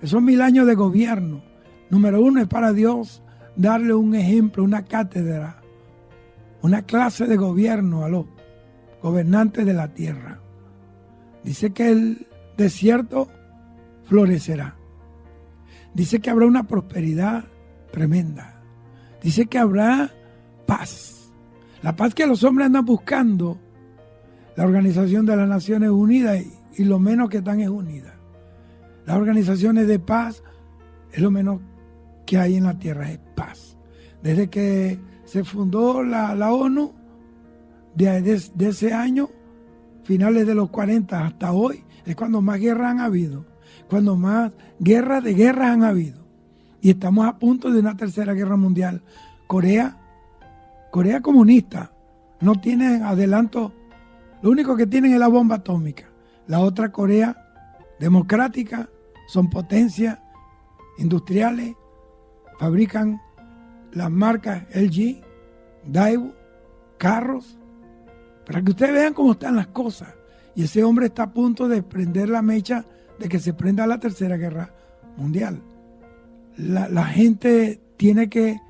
esos 1000 años de gobierno, número uno, es para Dios darle un ejemplo, una cátedra, una clase de gobierno a los gobernantes de la tierra. Dice que el desierto florecerá. Dice que habrá una prosperidad tremenda. Dice que habrá paz. La paz que los hombres andan buscando, la Organización de las Naciones Unidas, y lo menos que están es unida. Las organizaciones de paz es lo menos que hay en la tierra, es paz. Desde que se fundó la ONU, de ese año, finales de los 40 hasta hoy, es cuando más guerras han habido, cuando más guerras han habido. Y estamos a punto de una tercera guerra mundial. Corea comunista, no tiene adelanto, lo único que tienen es la bomba atómica. La otra Corea democrática, son potencias industriales, fabrican las marcas LG, Daewoo, carros, para que ustedes vean cómo están las cosas. Y ese hombre está a punto de prender la mecha de que se prenda la tercera guerra mundial. La gente tiene que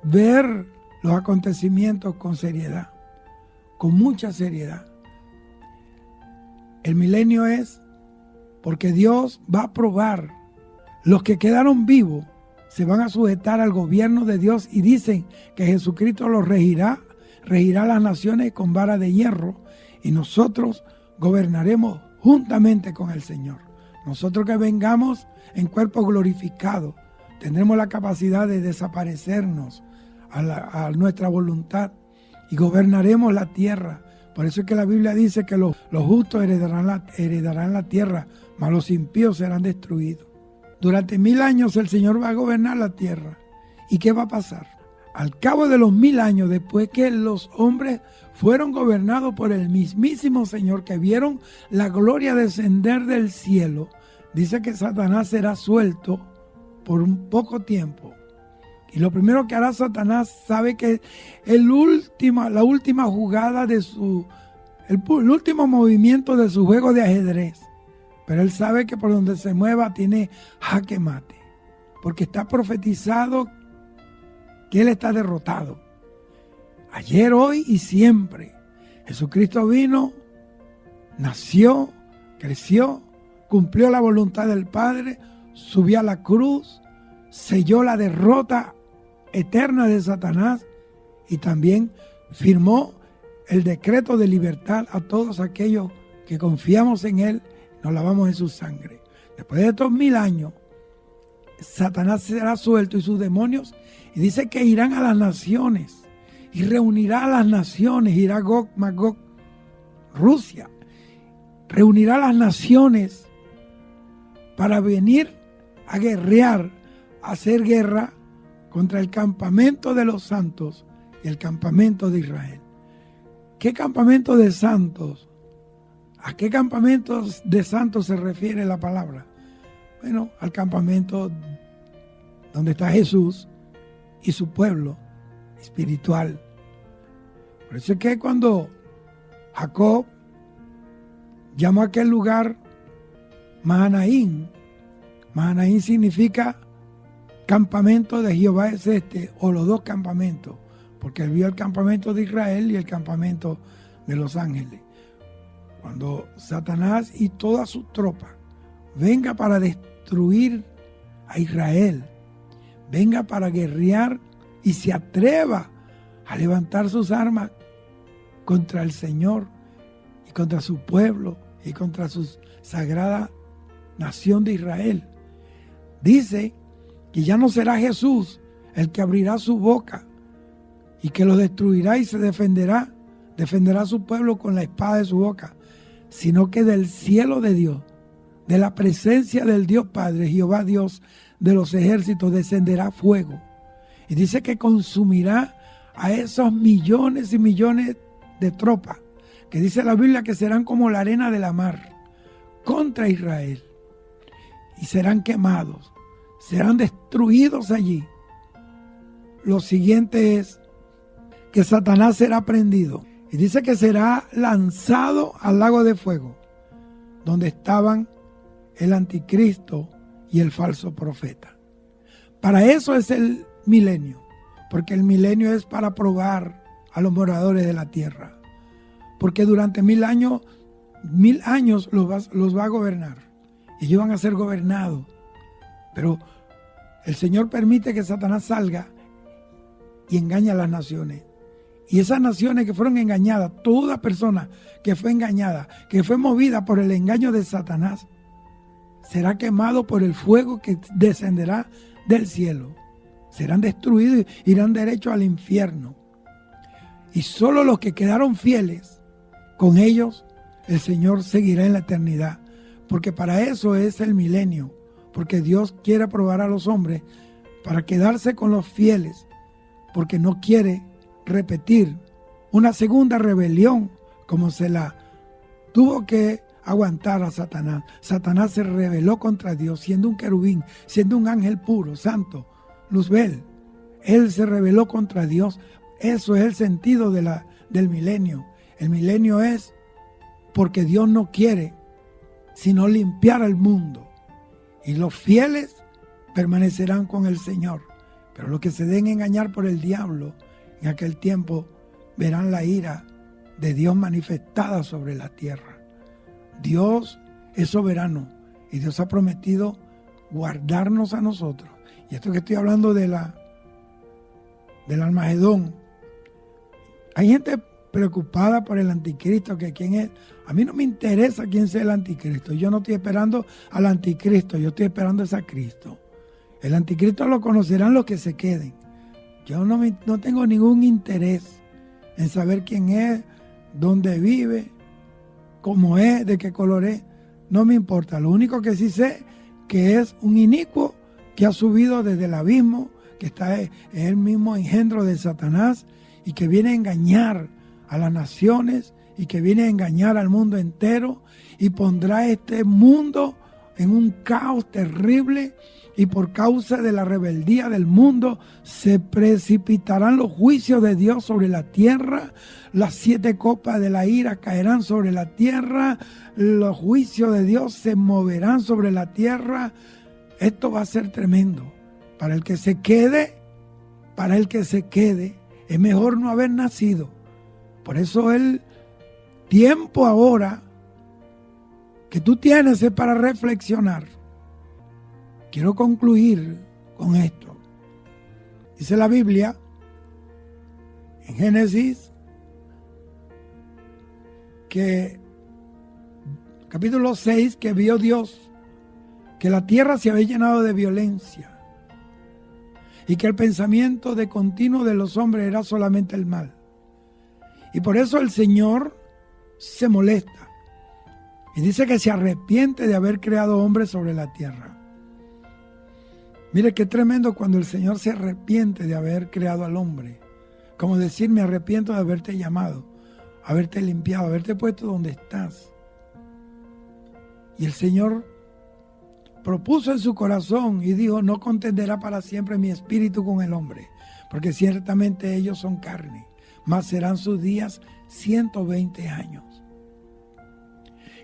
ver los acontecimientos con seriedad, con mucha seriedad. El milenio es porque Dios va a probar. Los que quedaron vivos se van a sujetar al gobierno de Dios y dicen que Jesucristo los regirá las naciones con vara de hierro, y nosotros gobernaremos juntamente con el Señor. Nosotros que vengamos en cuerpo glorificado, tendremos la capacidad de desaparecernos a nuestra voluntad y gobernaremos la tierra. Por eso es que la Biblia dice que los justos heredarán la tierra, mas los impíos serán destruidos. Durante 1000 años el Señor va a gobernar la tierra. ¿Y qué va a pasar? Al cabo de los 1000 años, después que los hombres fueron gobernados por el mismísimo Señor, que vieron la gloria descender del cielo, dice que Satanás será suelto por un poco tiempo. Y lo primero que hará Satanás, sabe que la última jugada de el último movimiento de su juego de ajedrez. Pero él sabe que por donde se mueva tiene jaque mate. Porque está profetizado que él está derrotado. Ayer, hoy y siempre. Jesucristo vino, nació, creció, cumplió la voluntad del Padre, subió a la cruz, selló la derrota eterna de Satanás y también firmó el decreto de libertad a todos aquellos que confiamos en él, nos lavamos en su sangre. Después de estos 1000 años, Satanás será suelto y sus demonios, y dice que irán a las naciones y reunirá a las naciones, irá Gog, Magog, Rusia, reunirá a las naciones para venir a guerrear, a hacer guerra contra el campamento de los santos y el campamento de Israel. ¿Qué campamento de santos? ¿A qué campamento de santos se refiere la palabra? Bueno, al campamento donde está Jesús y su pueblo espiritual. Por eso es que cuando Jacob llamó a aquel lugar Mahanaim, Mahanaim significa campamento de Jehová es este, o los dos campamentos, porque él vio el campamento de Israel y el campamento de los ángeles. Cuando Satanás y toda su tropa venga para destruir a Israel, venga para guerrear y se atreva a levantar sus armas contra el Señor y contra su pueblo y contra su sagrada nación de Israel. Dice que ya no será Jesús el que abrirá su boca y que lo destruirá y se defenderá a su pueblo con la espada de su boca, sino que del cielo de Dios, de la presencia del Dios Padre, Jehová Dios de los ejércitos, descenderá fuego. Y dice que consumirá a esos millones y millones de tropas, que dice la Biblia que serán como la arena de la mar, contra Israel. Y serán quemados, serán destruidos allí. Lo siguiente es que Satanás será prendido. Y dice que será lanzado al lago de fuego, donde estaban el anticristo y el falso profeta. Para eso es el milenio, porque el milenio es para probar a los moradores de la tierra. Porque durante 1000 años los va a gobernar. Y ellos van a ser gobernados. Pero el Señor permite que Satanás salga y engañe a las naciones. Y esas naciones que fueron engañadas, toda persona que fue engañada, que fue movida por el engaño de Satanás, será quemado por el fuego que descenderá del cielo. Serán destruidos y irán derecho al infierno. Y solo los que quedaron fieles, con ellos el Señor seguirá en la eternidad. Porque para eso es el milenio. Porque Dios quiere probar a los hombres para quedarse con los fieles. Porque no quiere repetir una segunda rebelión como se la tuvo que aguantar a Satanás. Satanás se rebeló contra Dios siendo un querubín, siendo un ángel puro, santo, Luzbel. Él se rebeló contra Dios. Eso es el sentido del milenio. El milenio es porque Dios no quiere sino limpiar al mundo. Y los fieles permanecerán con el Señor. Pero los que se den engañar por el diablo, en aquel tiempo verán la ira de Dios manifestada sobre la tierra. Dios es soberano y Dios ha prometido guardarnos a nosotros. Y esto que estoy hablando del Armagedón. Hay gente preocupada por el anticristo, que quién es. A mí no me interesa quién sea el anticristo. Yo no estoy esperando al anticristo, yo estoy esperando a Cristo. El anticristo lo conocerán los que se queden. Yo no tengo ningún interés en saber quién es, dónde vive, cómo es, de qué color es. No me importa. Lo único que sí sé que es un inicuo que ha subido desde el abismo, que es el mismo engendro de Satanás y que viene a engañar a las naciones y que viene a engañar al mundo entero y pondrá este mundo en un caos terrible. Y por causa de la rebeldía del mundo se precipitarán los juicios de Dios sobre la tierra. Las 7 copas de la ira caerán sobre la tierra. Los juicios de Dios se moverán sobre la tierra. Esto va a ser tremendo. Para el que se quede, es mejor no haber nacido. Por eso el tiempo ahora que tú tienes es para reflexionar. Quiero concluir con esto. Dice la Biblia en Génesis que capítulo 6 que vio Dios que la tierra se había llenado de violencia y que el pensamiento de continuo de los hombres era solamente el mal. Y por eso el Señor se molesta y dice que se arrepiente de haber creado hombres sobre la tierra. Mire qué tremendo cuando el Señor se arrepiente de haber creado al hombre. Como decir, me arrepiento de haberte llamado, haberte limpiado, haberte puesto donde estás. Y el Señor propuso en su corazón y dijo, no contenderá para siempre mi espíritu con el hombre, porque ciertamente ellos son carne, mas serán sus días 120 años.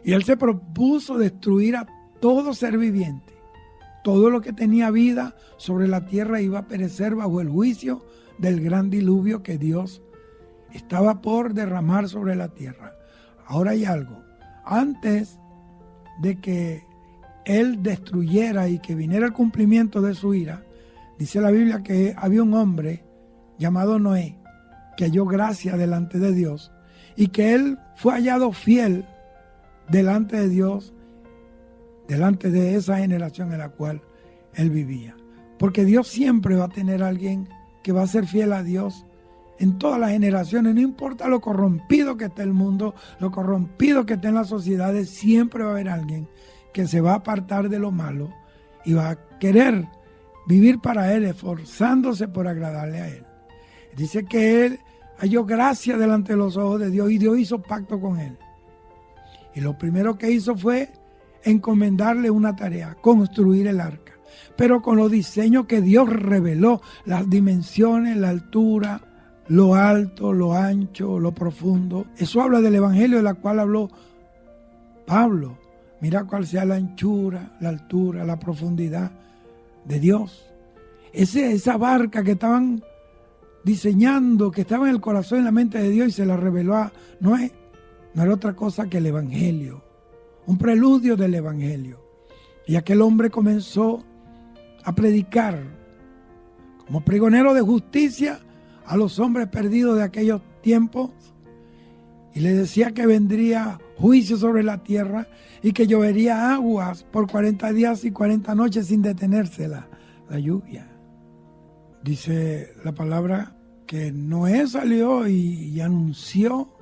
Y Él se propuso destruir a todo ser viviente. todo lo que tenía vida sobre la tierra iba a perecer bajo el juicio del gran diluvio que Dios estaba por derramar sobre la tierra. Ahora hay algo. Antes de que Él destruyera y que viniera el cumplimiento de su ira, dice la Biblia que había un hombre llamado Noé que halló gracia delante de Dios y que él fue hallado fiel delante de Dios, delante de esa generación en la cual él vivía. Porque Dios siempre va a tener a alguien que va a ser fiel a Dios en todas las generaciones, no importa lo corrompido que esté el mundo, lo corrompido que esté en las sociedades, siempre va a haber alguien que se va a apartar de lo malo y va a querer vivir para Él, esforzándose por agradarle a Él. Dice que Él halló gracia delante de los ojos de Dios y Dios hizo pacto con Él. Y lo primero que hizo fue encomendarle una tarea, construir el arca. Pero con los diseños que Dios reveló, las dimensiones, la altura, lo alto, lo ancho, lo profundo. Eso habla del evangelio de la cual habló Pablo. Mira cuál sea la anchura, la altura, la profundidad de Dios. Esa barca que estaban diseñando, que estaba en el corazón y en la mente de Dios y se la reveló a Noé, no era otra cosa que el evangelio, un preludio del evangelio. Y aquel hombre comenzó a predicar como pregonero de justicia a los hombres perdidos de aquellos tiempos y le decía que vendría juicio sobre la tierra y que llovería aguas por 40 días y 40 noches sin detenerse la lluvia. Dice la palabra que Noé salió y anunció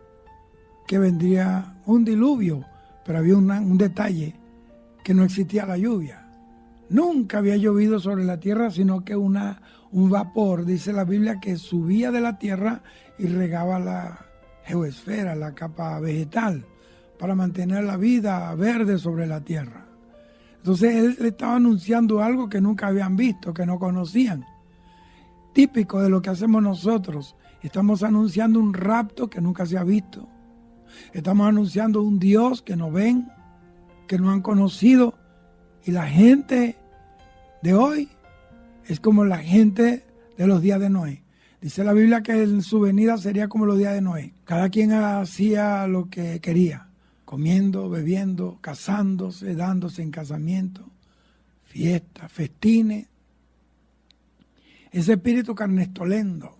que vendría un diluvio, pero había un detalle, que no existía la lluvia. Nunca había llovido sobre la tierra, sino que un vapor, dice la Biblia, que subía de la tierra y regaba la geosfera, la capa vegetal, para mantener la vida verde sobre la tierra. Entonces él le estaba anunciando algo que nunca habían visto, que no conocían. Típico de lo que hacemos nosotros. Estamos anunciando un rapto que nunca se ha visto. Estamos anunciando un Dios que no ven, que no han conocido. Y la gente de hoy es como la gente de los días de Noé. Dice la Biblia que en su venida sería como los días de Noé. Cada quien hacía lo que quería, comiendo, bebiendo, casándose, dándose en casamiento, fiestas, festines. Ese espíritu carnestolendo,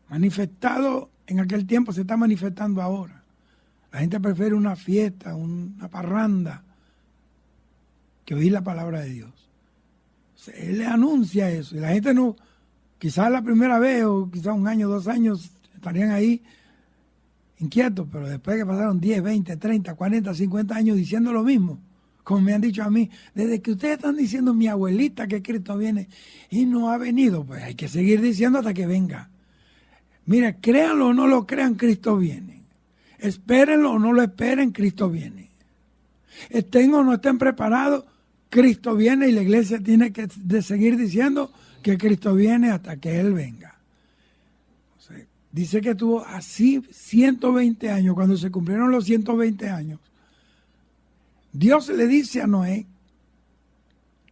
manifestado en aquel tiempo, se está manifestando ahora. La gente prefiere una fiesta, una parranda, que oír la palabra de Dios. O sea, él le anuncia eso. Y la gente no, quizás la primera vez o quizás un año, 2 años, estarían ahí inquietos, pero después que pasaron 10, 20, 30, 40, 50 años diciendo lo mismo, como me han dicho a mí, desde que ustedes están diciendo mi abuelita que Cristo viene y no ha venido, pues hay que seguir diciendo hasta que venga. Mire, créanlo o no lo crean, Cristo viene. Espérenlo o no lo esperen, Cristo viene. Estén o no estén preparados, Cristo viene y la iglesia tiene que seguir diciendo que Cristo viene hasta que Él venga. O sea, dice que tuvo así 120 años, cuando se cumplieron los 120 años. Dios le dice a Noé,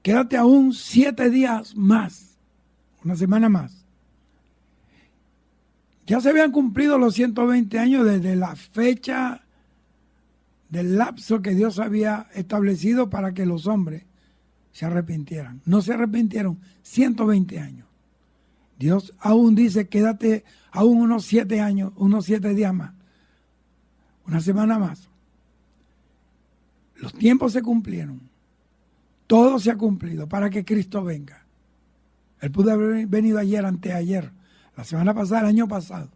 quédate aún 7 días más, una semana más. Ya se habían cumplido los 120 años desde la fecha del lapso que Dios había establecido para que los hombres se arrepintieran. No se arrepintieron 120 años. Dios aún dice, quédate aún unos 7 años, unos 7 días más, una semana más. Los tiempos se cumplieron. Todo se ha cumplido para que Cristo venga. Él pudo haber venido ayer, anteayer, la semana pasada, el año pasado.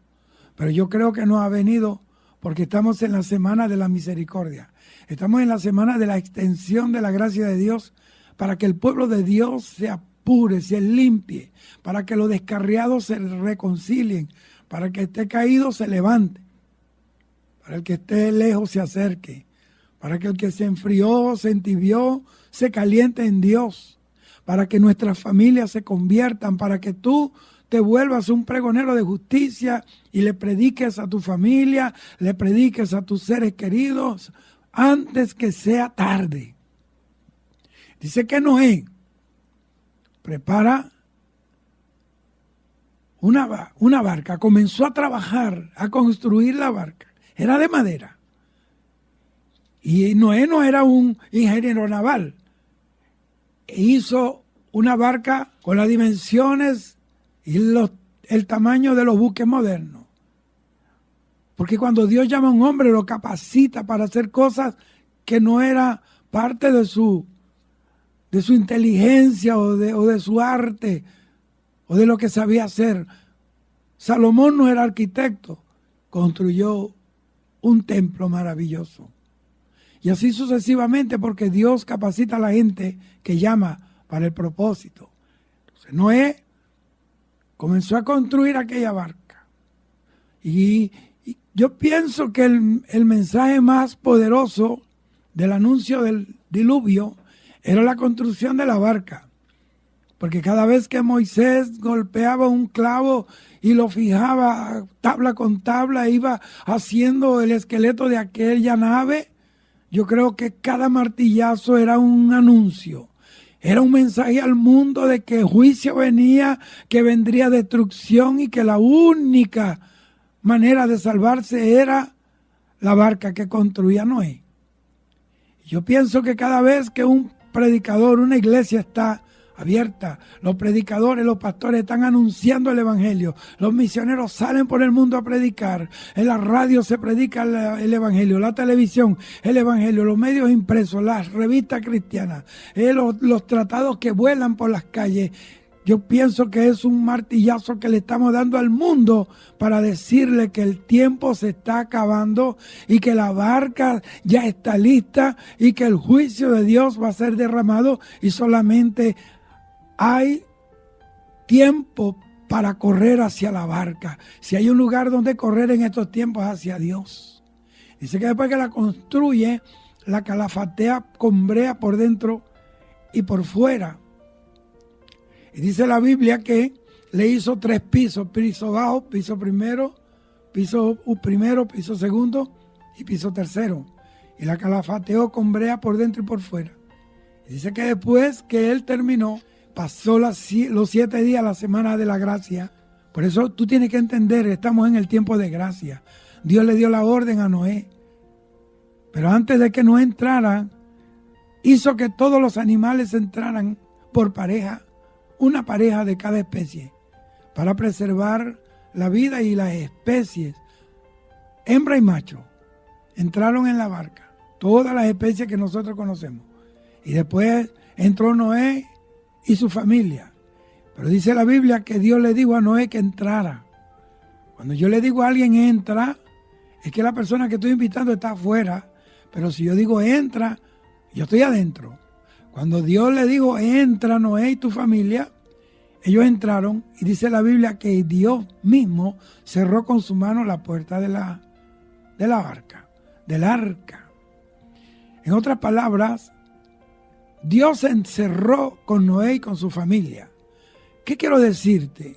Pero yo creo que no ha venido porque estamos en la semana de la misericordia. Estamos en la semana de la extensión de la gracia de Dios para que el pueblo de Dios se apure, se limpie, para que los descarriados se reconcilien, para que el que esté caído se levante, para el que esté lejos se acerque, para que el que se enfrió, se entibió, se caliente en Dios, para que nuestras familias se conviertan, para que tú te vuelvas un pregonero de justicia y le prediques a tu familia, le prediques a tus seres queridos antes que sea tarde. Dice que Noé, prepara una barca, comenzó a trabajar, a construir la barca. Era de madera. Y Noé no era un ingeniero naval. Hizo una barca con las dimensiones y el tamaño de los buques modernos. Porque cuando Dios llama a un hombre, lo capacita para hacer cosas que no era parte de su inteligencia o de su arte o de lo que sabía hacer. Salomón no era arquitecto, construyó un templo maravilloso. Y así sucesivamente, porque Dios capacita a la gente que llama para el propósito. Entonces Noé comenzó a construir aquella barca. Y yo pienso que el mensaje más poderoso del anuncio del diluvio era la construcción de la barca. Porque cada vez que Moisés golpeaba un clavo y lo fijaba tabla con tabla, iba haciendo el esqueleto de aquella nave, yo creo que cada martillazo era un anuncio. Era un mensaje al mundo de que juicio venía, que vendría destrucción y que la única manera de salvarse era la barca que construía Noé. Yo pienso que cada vez que un predicador, una iglesia está abierta, los predicadores, los pastores están anunciando el evangelio, los misioneros salen por el mundo a predicar, en la radio se predica el evangelio, la televisión, el evangelio, los medios impresos, las revistas cristianas, los tratados que vuelan por las calles. Yo pienso que es un martillazo que le estamos dando al mundo para decirle que el tiempo se está acabando y que la barca ya está lista y que el juicio de Dios va a ser derramado y solamente hay tiempo para correr hacia la barca. Si hay un lugar donde correr en estos tiempos, hacia Dios. Dice que después que la construye, la calafatea con brea por dentro y por fuera. Y dice la Biblia que le hizo 3 pisos, piso bajo, piso primero, piso segundo y piso tercero. Y la calafateó con brea por dentro y por fuera. Y dice que después que él terminó, pasó los 7 días, la semana de la gracia. Por eso tú tienes que entender, estamos en el tiempo de gracia. Dios le dio la orden a Noé. Pero antes de que Noé entrara, hizo que todos los animales entraran por pareja, una pareja de cada especie, para preservar la vida y las especies. Hembra y macho entraron en la barca, todas las especies que nosotros conocemos. Y después entró Noé y su familia. Pero dice la Biblia que Dios le dijo a Noé que entrara. Cuando yo le digo a alguien entra, es que la persona que estoy invitando está afuera. Pero si yo digo entra, yo estoy adentro. Cuando Dios le dijo entra Noé y tu familia, ellos entraron y dice la Biblia que Dios mismo cerró con su mano la puerta de la barca, del arca. En otras palabras, Dios se encerró con Noé y con su familia. ¿Qué quiero decirte?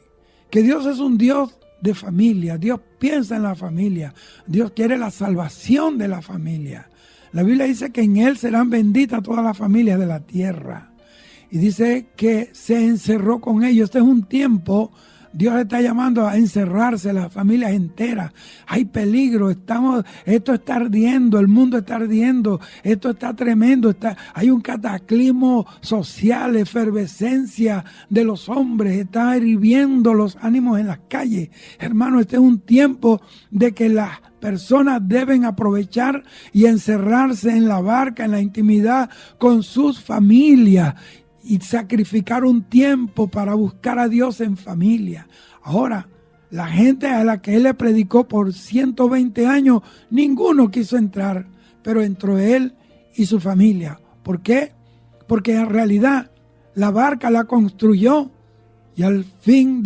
Que Dios es un Dios de familia. Dios piensa en la familia. Dios quiere la salvación de la familia. La Biblia dice que en Él serán benditas todas las familias de la tierra. Y dice que se encerró con ellos. Este es un tiempo, Dios está llamando a encerrarse las familias enteras. Hay peligro, esto está ardiendo, el mundo está ardiendo, esto está tremendo, hay un cataclismo social, efervescencia de los hombres, está hirviendo los ánimos en las calles. Hermano, este es un tiempo de que las personas deben aprovechar y encerrarse en la barca, en la intimidad con sus familias, y sacrificar un tiempo para buscar a Dios en familia. Ahora, la gente a la que él le predicó por 120 años, ninguno quiso entrar, pero entró él y su familia. ¿Por qué? Porque en realidad la barca la construyó y al fin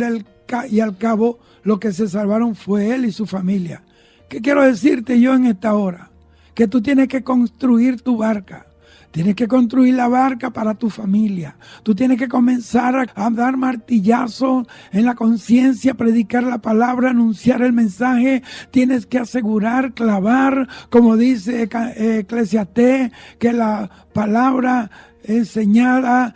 y al cabo lo que se salvaron fue él y su familia. ¿Qué quiero decirte yo en esta hora? Que tú tienes que construir tu barca. Tienes que construir la barca para tu familia. Tú tienes que comenzar a dar martillazos en la conciencia, predicar la palabra, anunciar el mensaje. Tienes que asegurar, clavar, como dice Eclesiastés, que la palabra enseñada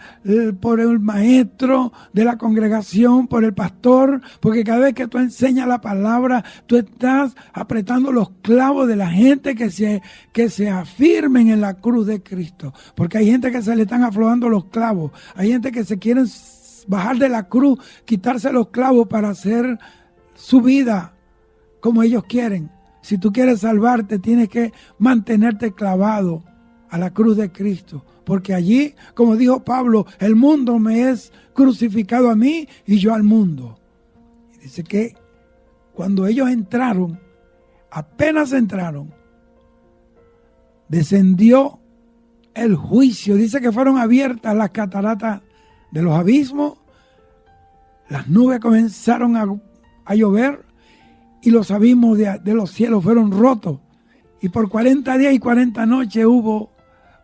por el maestro de la congregación, por el pastor, porque cada vez que tú enseñas la palabra, tú estás apretando los clavos de la gente que se afirmen en la cruz de Cristo. Porque hay gente que se le están aflojando los clavos, hay gente que se quieren bajar de la cruz, quitarse los clavos para hacer su vida como ellos quieren. Si tú quieres salvarte, tienes que mantenerte clavado a la cruz de Cristo. Porque allí, como dijo Pablo, el mundo me es crucificado a mí y yo al mundo. Y dice que cuando ellos entraron, apenas entraron, descendió el juicio. Dice que fueron abiertas las cataratas de los abismos, las nubes comenzaron a llover y los abismos de los cielos fueron rotos. Y por 40 días y 40 noches hubo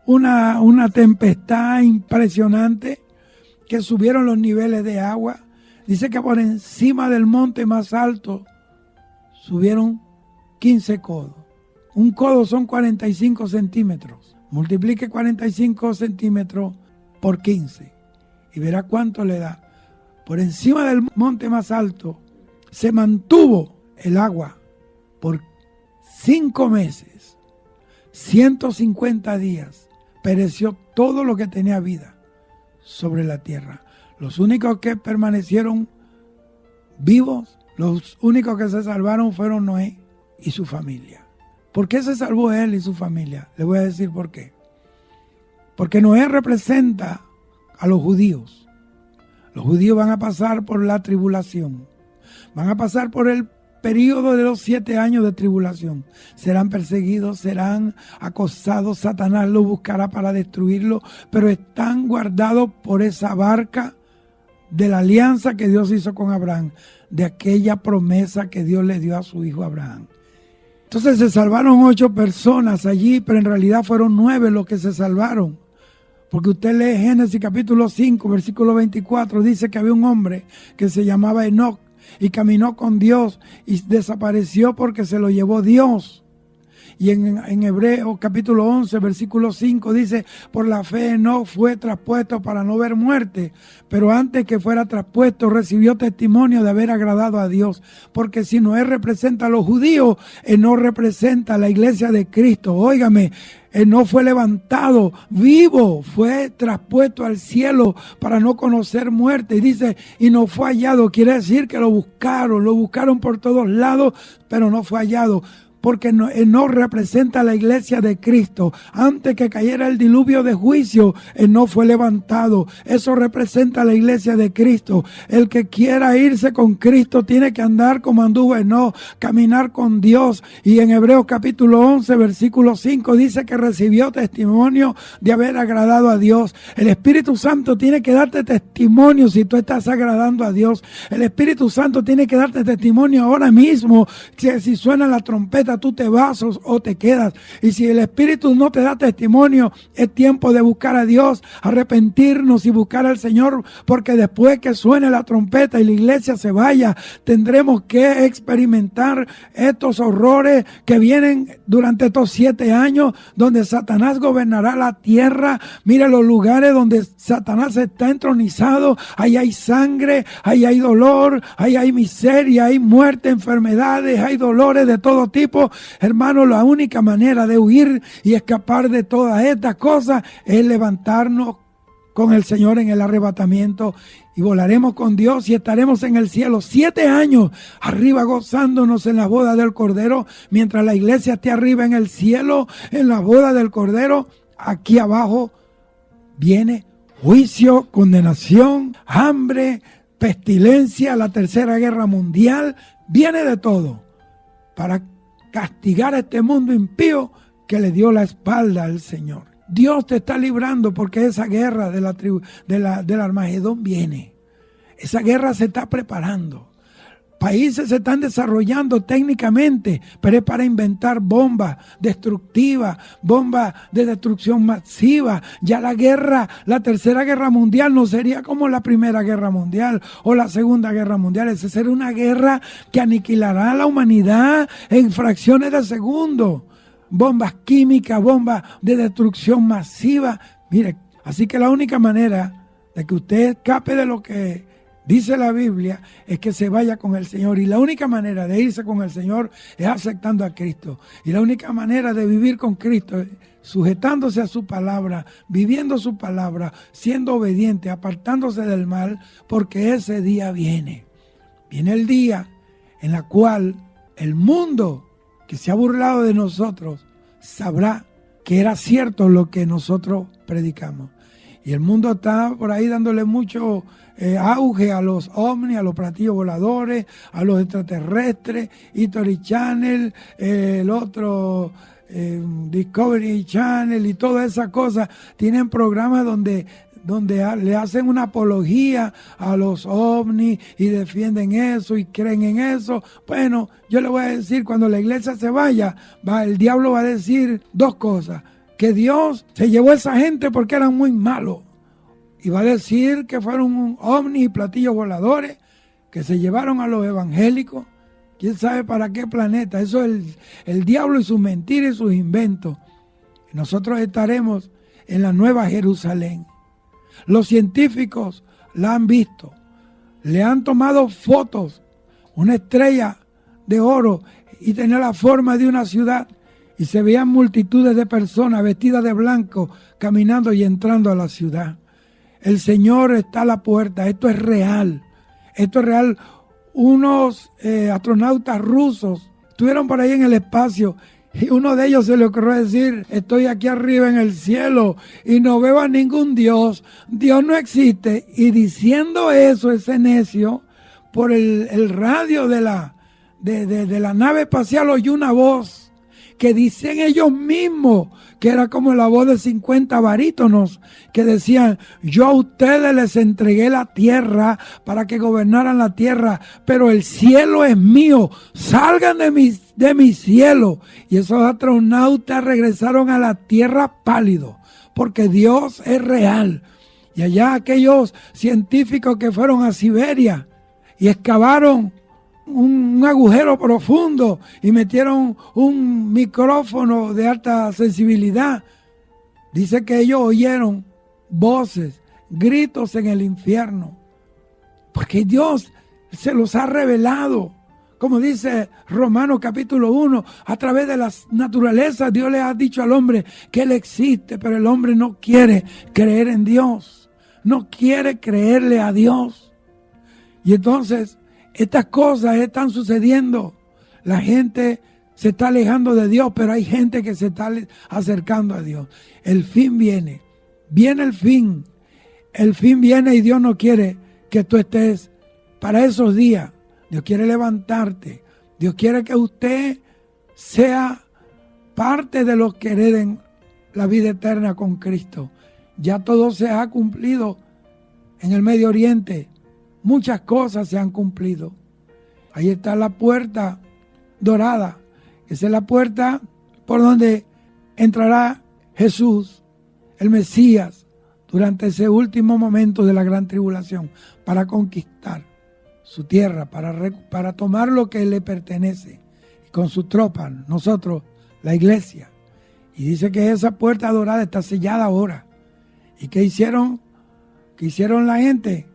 una tempestad impresionante, que subieron los niveles de agua. Dice que por encima del monte más alto subieron 15 codos. Un codo son 45 centímetros. Multiplique 45 centímetros por 15 y verá cuánto le da. Por encima del monte más alto se mantuvo el agua por 5 meses, 150 días. Pereció todo lo que tenía vida sobre la tierra. Los únicos que permanecieron vivos, los únicos que se salvaron fueron Noé y su familia. ¿Por qué se salvó él y su familia? Le voy a decir por qué. Porque Noé representa a los judíos. Los judíos van a pasar por la tribulación. Van a pasar por el periodo de los 7 años de tribulación. Serán perseguidos, serán acosados, Satanás los buscará para destruirlos, pero están guardados por esa barca de la alianza que Dios hizo con Abraham, de aquella promesa que Dios le dio a su hijo Abraham. Entonces se salvaron 8 personas allí, pero en realidad fueron 9 los que se salvaron. Porque usted lee Génesis capítulo 5, versículo 24, dice que había un hombre que se llamaba Enoc, y caminó con Dios y desapareció porque se lo llevó Dios. Y en Hebreos capítulo 11, versículo 5 dice, por la fe Enoc fue traspuesto para no ver muerte, pero antes que fuera traspuesto recibió testimonio de haber agradado a Dios. Porque si Noé representa a los judíos, Enoc representa a la iglesia de Cristo. Óigame, Enoc fue levantado vivo, fue traspuesto al cielo para no conocer muerte. Y dice, y no fue hallado, quiere decir que lo buscaron por todos lados, pero no fue hallado. Porque Enoc representa a la iglesia de Cristo. Antes que cayera el diluvio de juicio, Enoc fue levantado. Eso representa a la iglesia de Cristo. El que quiera irse con Cristo tiene que andar como anduvo Enoc, caminar con Dios. Y en Hebreos capítulo 11, versículo 5 dice que recibió testimonio de haber agradado a Dios. El Espíritu Santo tiene que darte testimonio si tú estás agradando a Dios. El Espíritu Santo tiene que darte testimonio ahora mismo. Si suena la trompeta, tú te vas o te quedas. Y si el Espíritu no te da testimonio, es tiempo de buscar a Dios, arrepentirnos y buscar al Señor, porque después que suene la trompeta y la iglesia se vaya, tendremos que experimentar estos horrores que vienen durante estos 7 años, donde Satanás gobernará la tierra. Mira los lugares donde Satanás está entronizado, ahí hay sangre, ahí hay dolor, ahí hay miseria, hay muerte, enfermedades, hay dolores de todo tipo. Hermano, la única manera de huir y escapar de todas estas cosas es levantarnos con el Señor en el arrebatamiento, y volaremos con Dios y estaremos en el cielo 7 años arriba gozándonos en la boda del Cordero. Mientras la iglesia esté arriba en el cielo, en la boda del Cordero, aquí abajo viene juicio, condenación, hambre, pestilencia, la tercera guerra mundial, viene de todo para castigar a este mundo impío que le dio la espalda al Señor. Dios te está librando porque esa guerra del Armagedón viene. Esa guerra se está preparando. Países se están desarrollando técnicamente, pero es para inventar bombas destructivas, bombas de destrucción masiva. Ya la tercera guerra mundial no sería como la primera guerra mundial o la segunda guerra mundial. Esa será una guerra que aniquilará a la humanidad en fracciones de segundo. Bombas químicas, bombas de destrucción masiva. Mire, Así que la única manera de que usted escape de lo que dice la Biblia es que se vaya con el Señor. Y la única manera de irse con el Señor es aceptando a Cristo. Y la única manera de vivir con Cristo es sujetándose a su palabra, viviendo su palabra, siendo obediente, apartándose del mal, porque ese día viene. Viene el día en el cual el mundo que se ha burlado de nosotros sabrá que era cierto lo que nosotros predicamos. Y el mundo está por ahí dándole mucho auge a los ovnis, a los platillos voladores, a los extraterrestres, History Channel, el otro Discovery Channel y todas esas cosas. Tienen programas donde le hacen una apología a los ovnis y defienden eso y creen en eso. Bueno, yo le voy a decir, cuando la iglesia se vaya, el diablo va a decir dos cosas: que Dios se llevó a esa gente porque eran muy malos, y va a decir que fueron ovnis y platillos voladores que se llevaron a los evangélicos. ¿Quién sabe para qué planeta? Eso es el diablo y sus mentiras y sus inventos. Nosotros estaremos en la Nueva Jerusalén. Los científicos la han visto, le han tomado fotos, una estrella de oro y tenía la forma de una ciudad, y se veían multitudes de personas vestidas de blanco caminando y entrando a la ciudad. El Señor está a la puerta. Esto es real. Esto es real. Unos astronautas rusos estuvieron por ahí en el espacio y uno de ellos se le ocurrió decir: estoy aquí arriba en el cielo y no veo a ningún Dios. Dios no existe. Y diciendo eso, ese necio, por el radio de la nave espacial, oyó una voz que dicen ellos mismos que era como la voz de 50 barítonos que decían: yo a ustedes les entregué la tierra para que gobernaran la tierra, pero el cielo es mío, salgan de mi cielo. Y esos astronautas regresaron a la tierra pálidos, porque Dios es real. Y allá aquellos científicos que fueron a Siberia y excavaron un agujero profundo y metieron un micrófono de alta sensibilidad, dice que ellos oyeron voces, gritos en el infierno, porque Dios se los ha revelado. Como dice Romanos capítulo 1, a través de las naturalezas Dios le ha dicho al hombre que Él existe, pero el hombre no quiere creer en Dios, no quiere creerle a Dios. Y entonces estas cosas están sucediendo. La gente se está alejando de Dios, pero hay gente que se está acercando a Dios. El fin viene. Viene el fin. El fin viene y Dios no quiere que tú estés para esos días. Dios quiere levantarte. Dios quiere que usted sea parte de los que hereden la vida eterna con Cristo. Ya todo se ha cumplido en el Medio Oriente. Muchas cosas se han cumplido. Ahí está la puerta dorada. Esa es la puerta por donde entrará Jesús, el Mesías, durante ese último momento de la gran tribulación, para conquistar su tierra, para tomar lo que le pertenece. Y con sus tropas, nosotros, la iglesia. Y dice que esa puerta dorada está sellada ahora. ¿Y qué hicieron? ¿Qué hicieron la gente?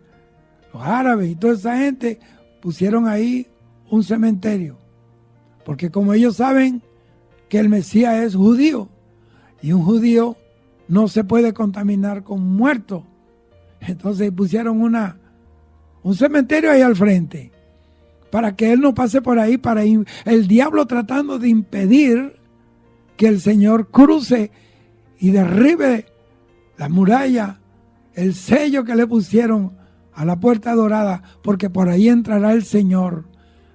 Los árabes y toda esa gente pusieron ahí un cementerio. Porque como ellos saben que el Mesías es judío, y un judío no se puede contaminar con muertos, entonces pusieron un cementerio ahí al frente, para que él no pase por ahí, el diablo tratando de impedir que el Señor cruce y derribe la muralla, el sello que le pusieron a la puerta dorada, porque por ahí entrará el Señor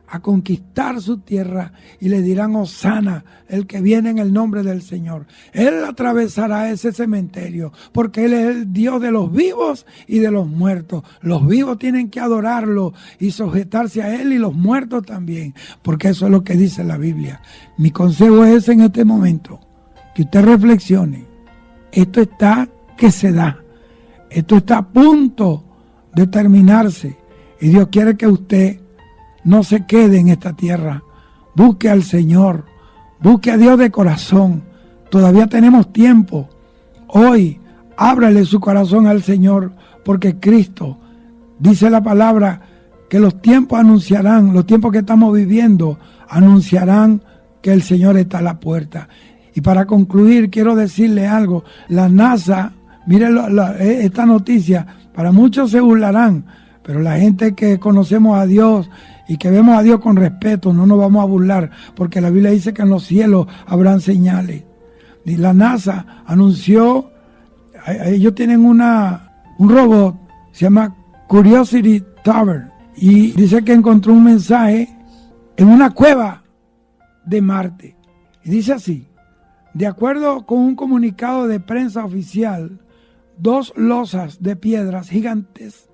a conquistar su tierra y le dirán: Hosana, el que viene en el nombre del Señor. Él atravesará ese cementerio, porque Él es el Dios de los vivos y de los muertos. Los vivos tienen que adorarlo y sujetarse a Él, y los muertos también, porque eso es lo que dice la Biblia. Mi consejo es en este momento que usted reflexione. Esto está que se da. Esto está a punto de terminarse, y Dios quiere que usted no se quede en esta tierra. Busque al Señor, busque a Dios de corazón. Todavía tenemos tiempo. Hoy, ábrale su corazón al Señor, porque Cristo, dice la palabra, que los tiempos anunciarán, los tiempos que estamos viviendo, anunciarán que el Señor está a la puerta. Y para concluir, quiero decirle algo. La NASA, miren esta noticia, para muchos se burlarán, pero la gente que conocemos a Dios y que vemos a Dios con respeto, no nos vamos a burlar, porque la Biblia dice que en los cielos habrán señales. Y la NASA anunció, ellos tienen un robot, se llama Curiosity Tower, y dice que encontró un mensaje en una cueva de Marte. Y dice así: de acuerdo con un comunicado de prensa oficial, 2 losas de piedras gigantes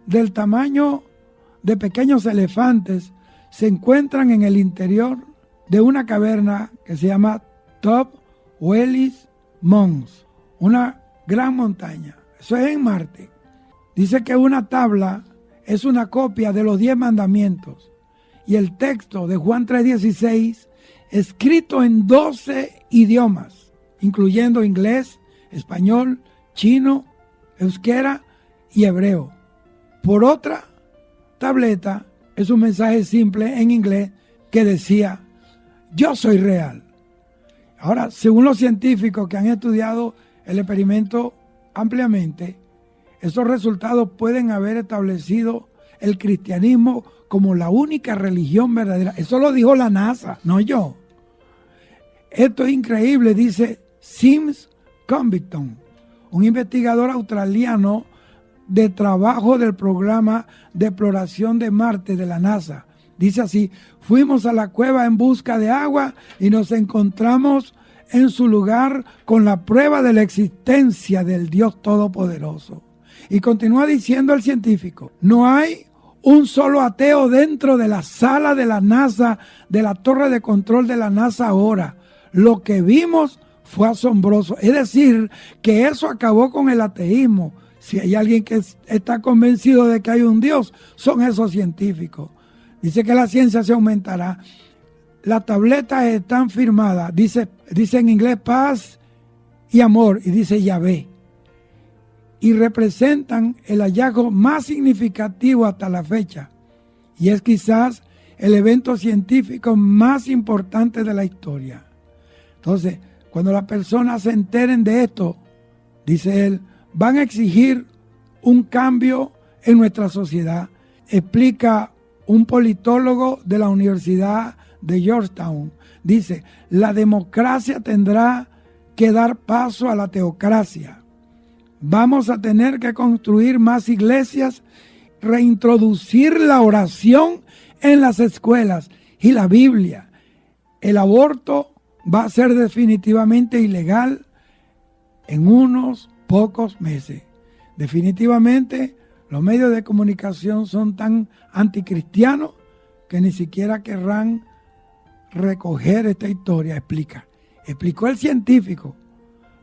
del tamaño de pequeños elefantes se encuentran en el interior de una caverna que se llama Top Wellis Mons, una gran montaña. Eso es en Marte. Dice que una tabla es una copia de los 10 mandamientos y el texto de Juan 3:16 escrito en 12 idiomas, incluyendo inglés, español, chino, euskera y hebreo. Por otra tableta es un mensaje simple en inglés que decía: yo soy real. Ahora, según los científicos que han estudiado el experimento ampliamente, esos resultados pueden haber establecido el cristianismo como la única religión verdadera. Eso lo dijo la NASA, no yo. Esto es increíble, dice Sims Convicton, un investigador australiano de trabajo del programa de exploración de Marte de la NASA. Dice así: fuimos a la cueva en busca de agua y nos encontramos en su lugar con la prueba de la existencia del Dios Todopoderoso. Y continúa diciendo el científico: no hay un solo ateo dentro de la sala de la NASA, de la torre de control de la NASA ahora. Lo que vimos fue asombroso. Es decir, que eso acabó con el ateísmo. Si hay alguien que está convencido de que hay un Dios, son esos científicos. Dice que la ciencia se aumentará. Las tabletas están firmadas. Dice en inglés paz y amor. Y dice Yahvé. Y representan el hallazgo más significativo hasta la fecha. Y es quizás el evento científico más importante de la historia. Entonces, cuando las personas se enteren de esto, dice él, van a exigir un cambio en nuestra sociedad. Explica un politólogo de la Universidad de Georgetown. Dice: la democracia tendrá que dar paso a la teocracia. Vamos a tener que construir más iglesias, reintroducir la oración en las escuelas y la Biblia. El aborto va a ser definitivamente ilegal en unos pocos meses. Definitivamente los medios de comunicación son tan anticristianos que ni siquiera querrán recoger esta historia. Explicó el científico,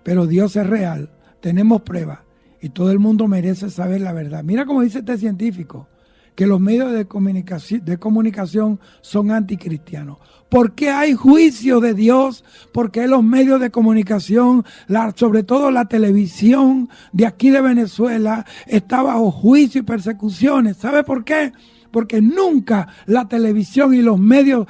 pero Dios es real, tenemos pruebas y todo el mundo merece saber la verdad. Mira cómo dice este científico, que los medios de comunicación son anticristianos. ¿Por qué hay juicio de Dios? Porque los medios de comunicación, sobre todo la televisión de aquí de Venezuela, está bajo juicio y persecuciones. ¿Sabe por qué? Porque nunca la televisión y los medios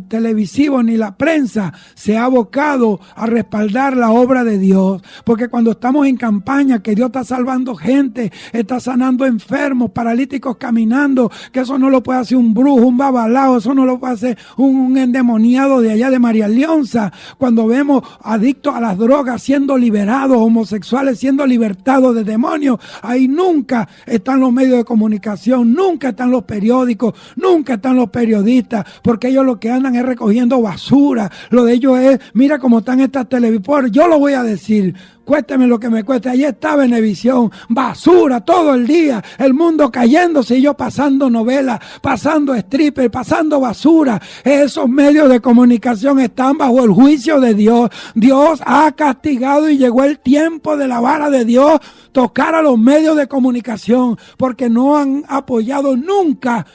televisivos ni la prensa se ha abocado a respaldar la obra de Dios. Porque cuando estamos en campaña, que Dios está salvando gente, está sanando enfermos, paralíticos caminando, que eso no lo puede hacer un brujo, un babalao, eso no lo puede hacer un endemoniado de allá de María Leonza. Cuando vemos adictos a las drogas siendo liberados, homosexuales siendo libertados de demonios, ahí nunca están los medios de comunicación, nunca están los periódicos, nunca están los periodistas, porque ellos lo que andan es recogiendo basura. Lo de ellos es, mira cómo están estas televisoras. Yo lo voy a decir, cuésteme lo que me cueste. Allí está Venevisión, basura todo el día, el mundo cayéndose y yo pasando novelas, pasando stripper, pasando basura. Esos medios de comunicación están bajo el juicio de Dios. Dios ha castigado y llegó el tiempo de la vara de Dios tocar a los medios de comunicación, porque no han apoyado nunca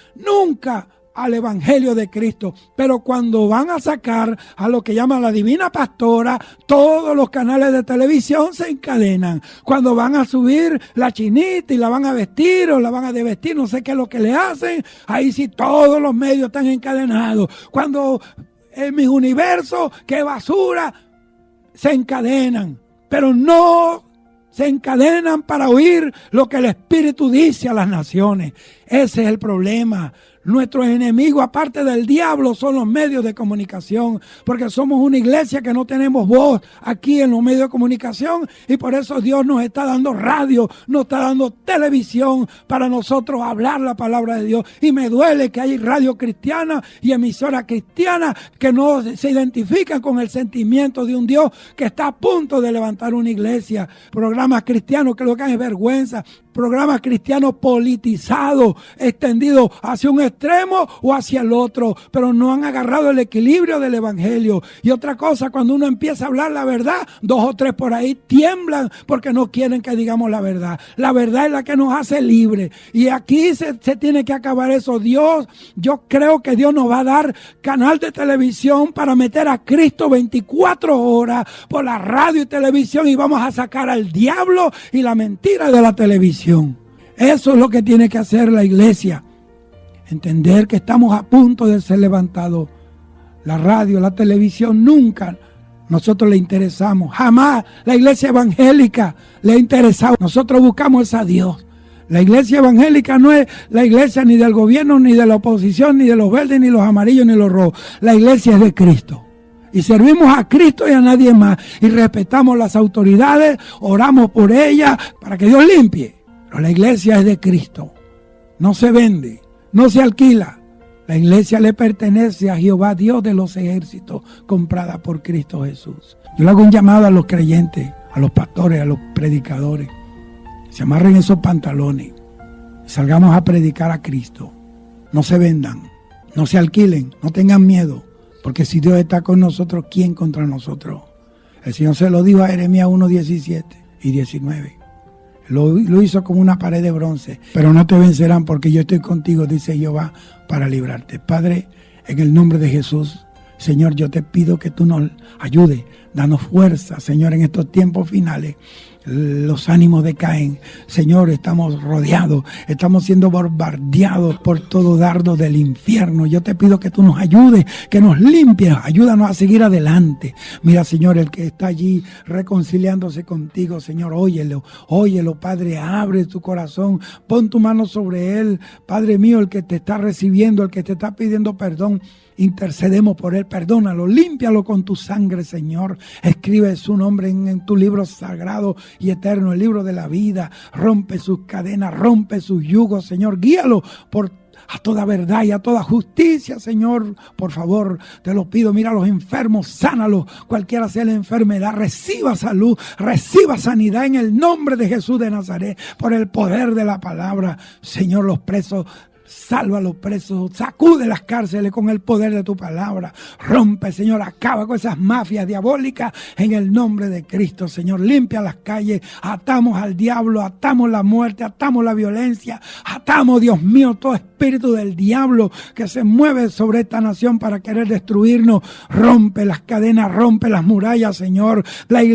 al evangelio de Cristo. Pero cuando van a sacar a lo que llaman la divina pastora, todos los canales de televisión se encadenan. Cuando van a subir la chinita y la van a vestir o la van a desvestir, no sé qué es lo que le hacen, ahí sí todos los medios están encadenados. Cuando en mis universos, qué basura, se encadenan, pero no se encadenan para oír lo que el Espíritu dice a las naciones. Ese es el problema. Nuestros enemigos, aparte del diablo, son los medios de comunicación, porque somos una iglesia que no tenemos voz aquí en los medios de comunicación, y por eso Dios nos está dando radio, nos está dando televisión para nosotros hablar la palabra de Dios. Y me duele que hay radio cristiana y emisoras cristianas que no se identifican con el sentimiento de un Dios que está a punto de levantar una iglesia. Programas cristianos que lo que hay es vergüenza. Programas cristianos politizados, extendidos hacia un extremo o hacia el otro, pero no han agarrado el equilibrio del evangelio. Y otra cosa, cuando uno empieza a hablar la verdad, 2 o 3 por ahí tiemblan porque no quieren que digamos la verdad. La verdad es la que nos hace libres. Y aquí se tiene que acabar eso. Yo creo que Dios nos va a dar canal de televisión para meter a Cristo 24 horas por la radio y televisión, y vamos a sacar al diablo y la mentira de la televisión. Eso es lo que tiene que hacer la iglesia. Entender que estamos a punto de ser levantados. La radio, la televisión, nunca nosotros le interesamos. Jamás la iglesia evangélica le ha interesado. Nosotros buscamos a Dios. La iglesia evangélica no es la iglesia ni del gobierno, ni de la oposición, ni de los verdes, ni los amarillos, ni los rojos. La iglesia es de Cristo. Y servimos a Cristo y a nadie más. Y respetamos las autoridades, oramos por ellas para que Dios limpie. Pero la iglesia es de Cristo. No se vende, no se alquila. La iglesia le pertenece a Jehová, Dios de los ejércitos, comprada por Cristo Jesús. Yo le hago un llamado a los creyentes, a los pastores, a los predicadores. Se amarren esos pantalones y salgamos a predicar a Cristo. No se vendan, no se alquilen, no tengan miedo. Porque si Dios está con nosotros, ¿quién contra nosotros? El Señor se lo dijo a Jeremías 1:17 y 19. Lo hizo como una pared de bronce. Pero no te vencerán porque yo estoy contigo, dice Jehová, para librarte. Padre, en el nombre de Jesús, Señor, yo te pido que tú nos ayudes. Danos fuerza, Señor, en estos tiempos finales. Los ánimos decaen. Señor, estamos rodeados, estamos siendo bombardeados por todo dardo del infierno. Yo te pido que tú nos ayudes, que nos limpies, ayúdanos a seguir adelante. Mira, Señor, el que está allí reconciliándose contigo, Señor, óyelo, Padre, abre tu corazón, pon tu mano sobre él, Padre mío, el que te está recibiendo, el que te está pidiendo perdón. Intercedemos por él, perdónalo, límpialo con tu sangre, Señor. Escribe su nombre en tu libro sagrado y eterno, el libro de la vida. Rompe sus cadenas, rompe sus yugos, Señor. Guíalo a toda verdad y a toda justicia, Señor. Por favor, te lo pido. Mira a los enfermos, sánalos. Cualquiera sea la enfermedad, reciba salud, reciba sanidad en el nombre de Jesús de Nazaret, por el poder de la palabra. Señor, los presos, salva a los presos, sacude las cárceles con el poder de tu palabra. Rompe, Señor, acaba con esas mafias diabólicas en el nombre de Cristo, Señor. Limpia las calles, atamos al diablo, atamos la muerte, atamos la violencia, atamos, Dios mío, todo espíritu del diablo que se mueve sobre esta nación para querer destruirnos. Rompe las cadenas, rompe las murallas, Señor. La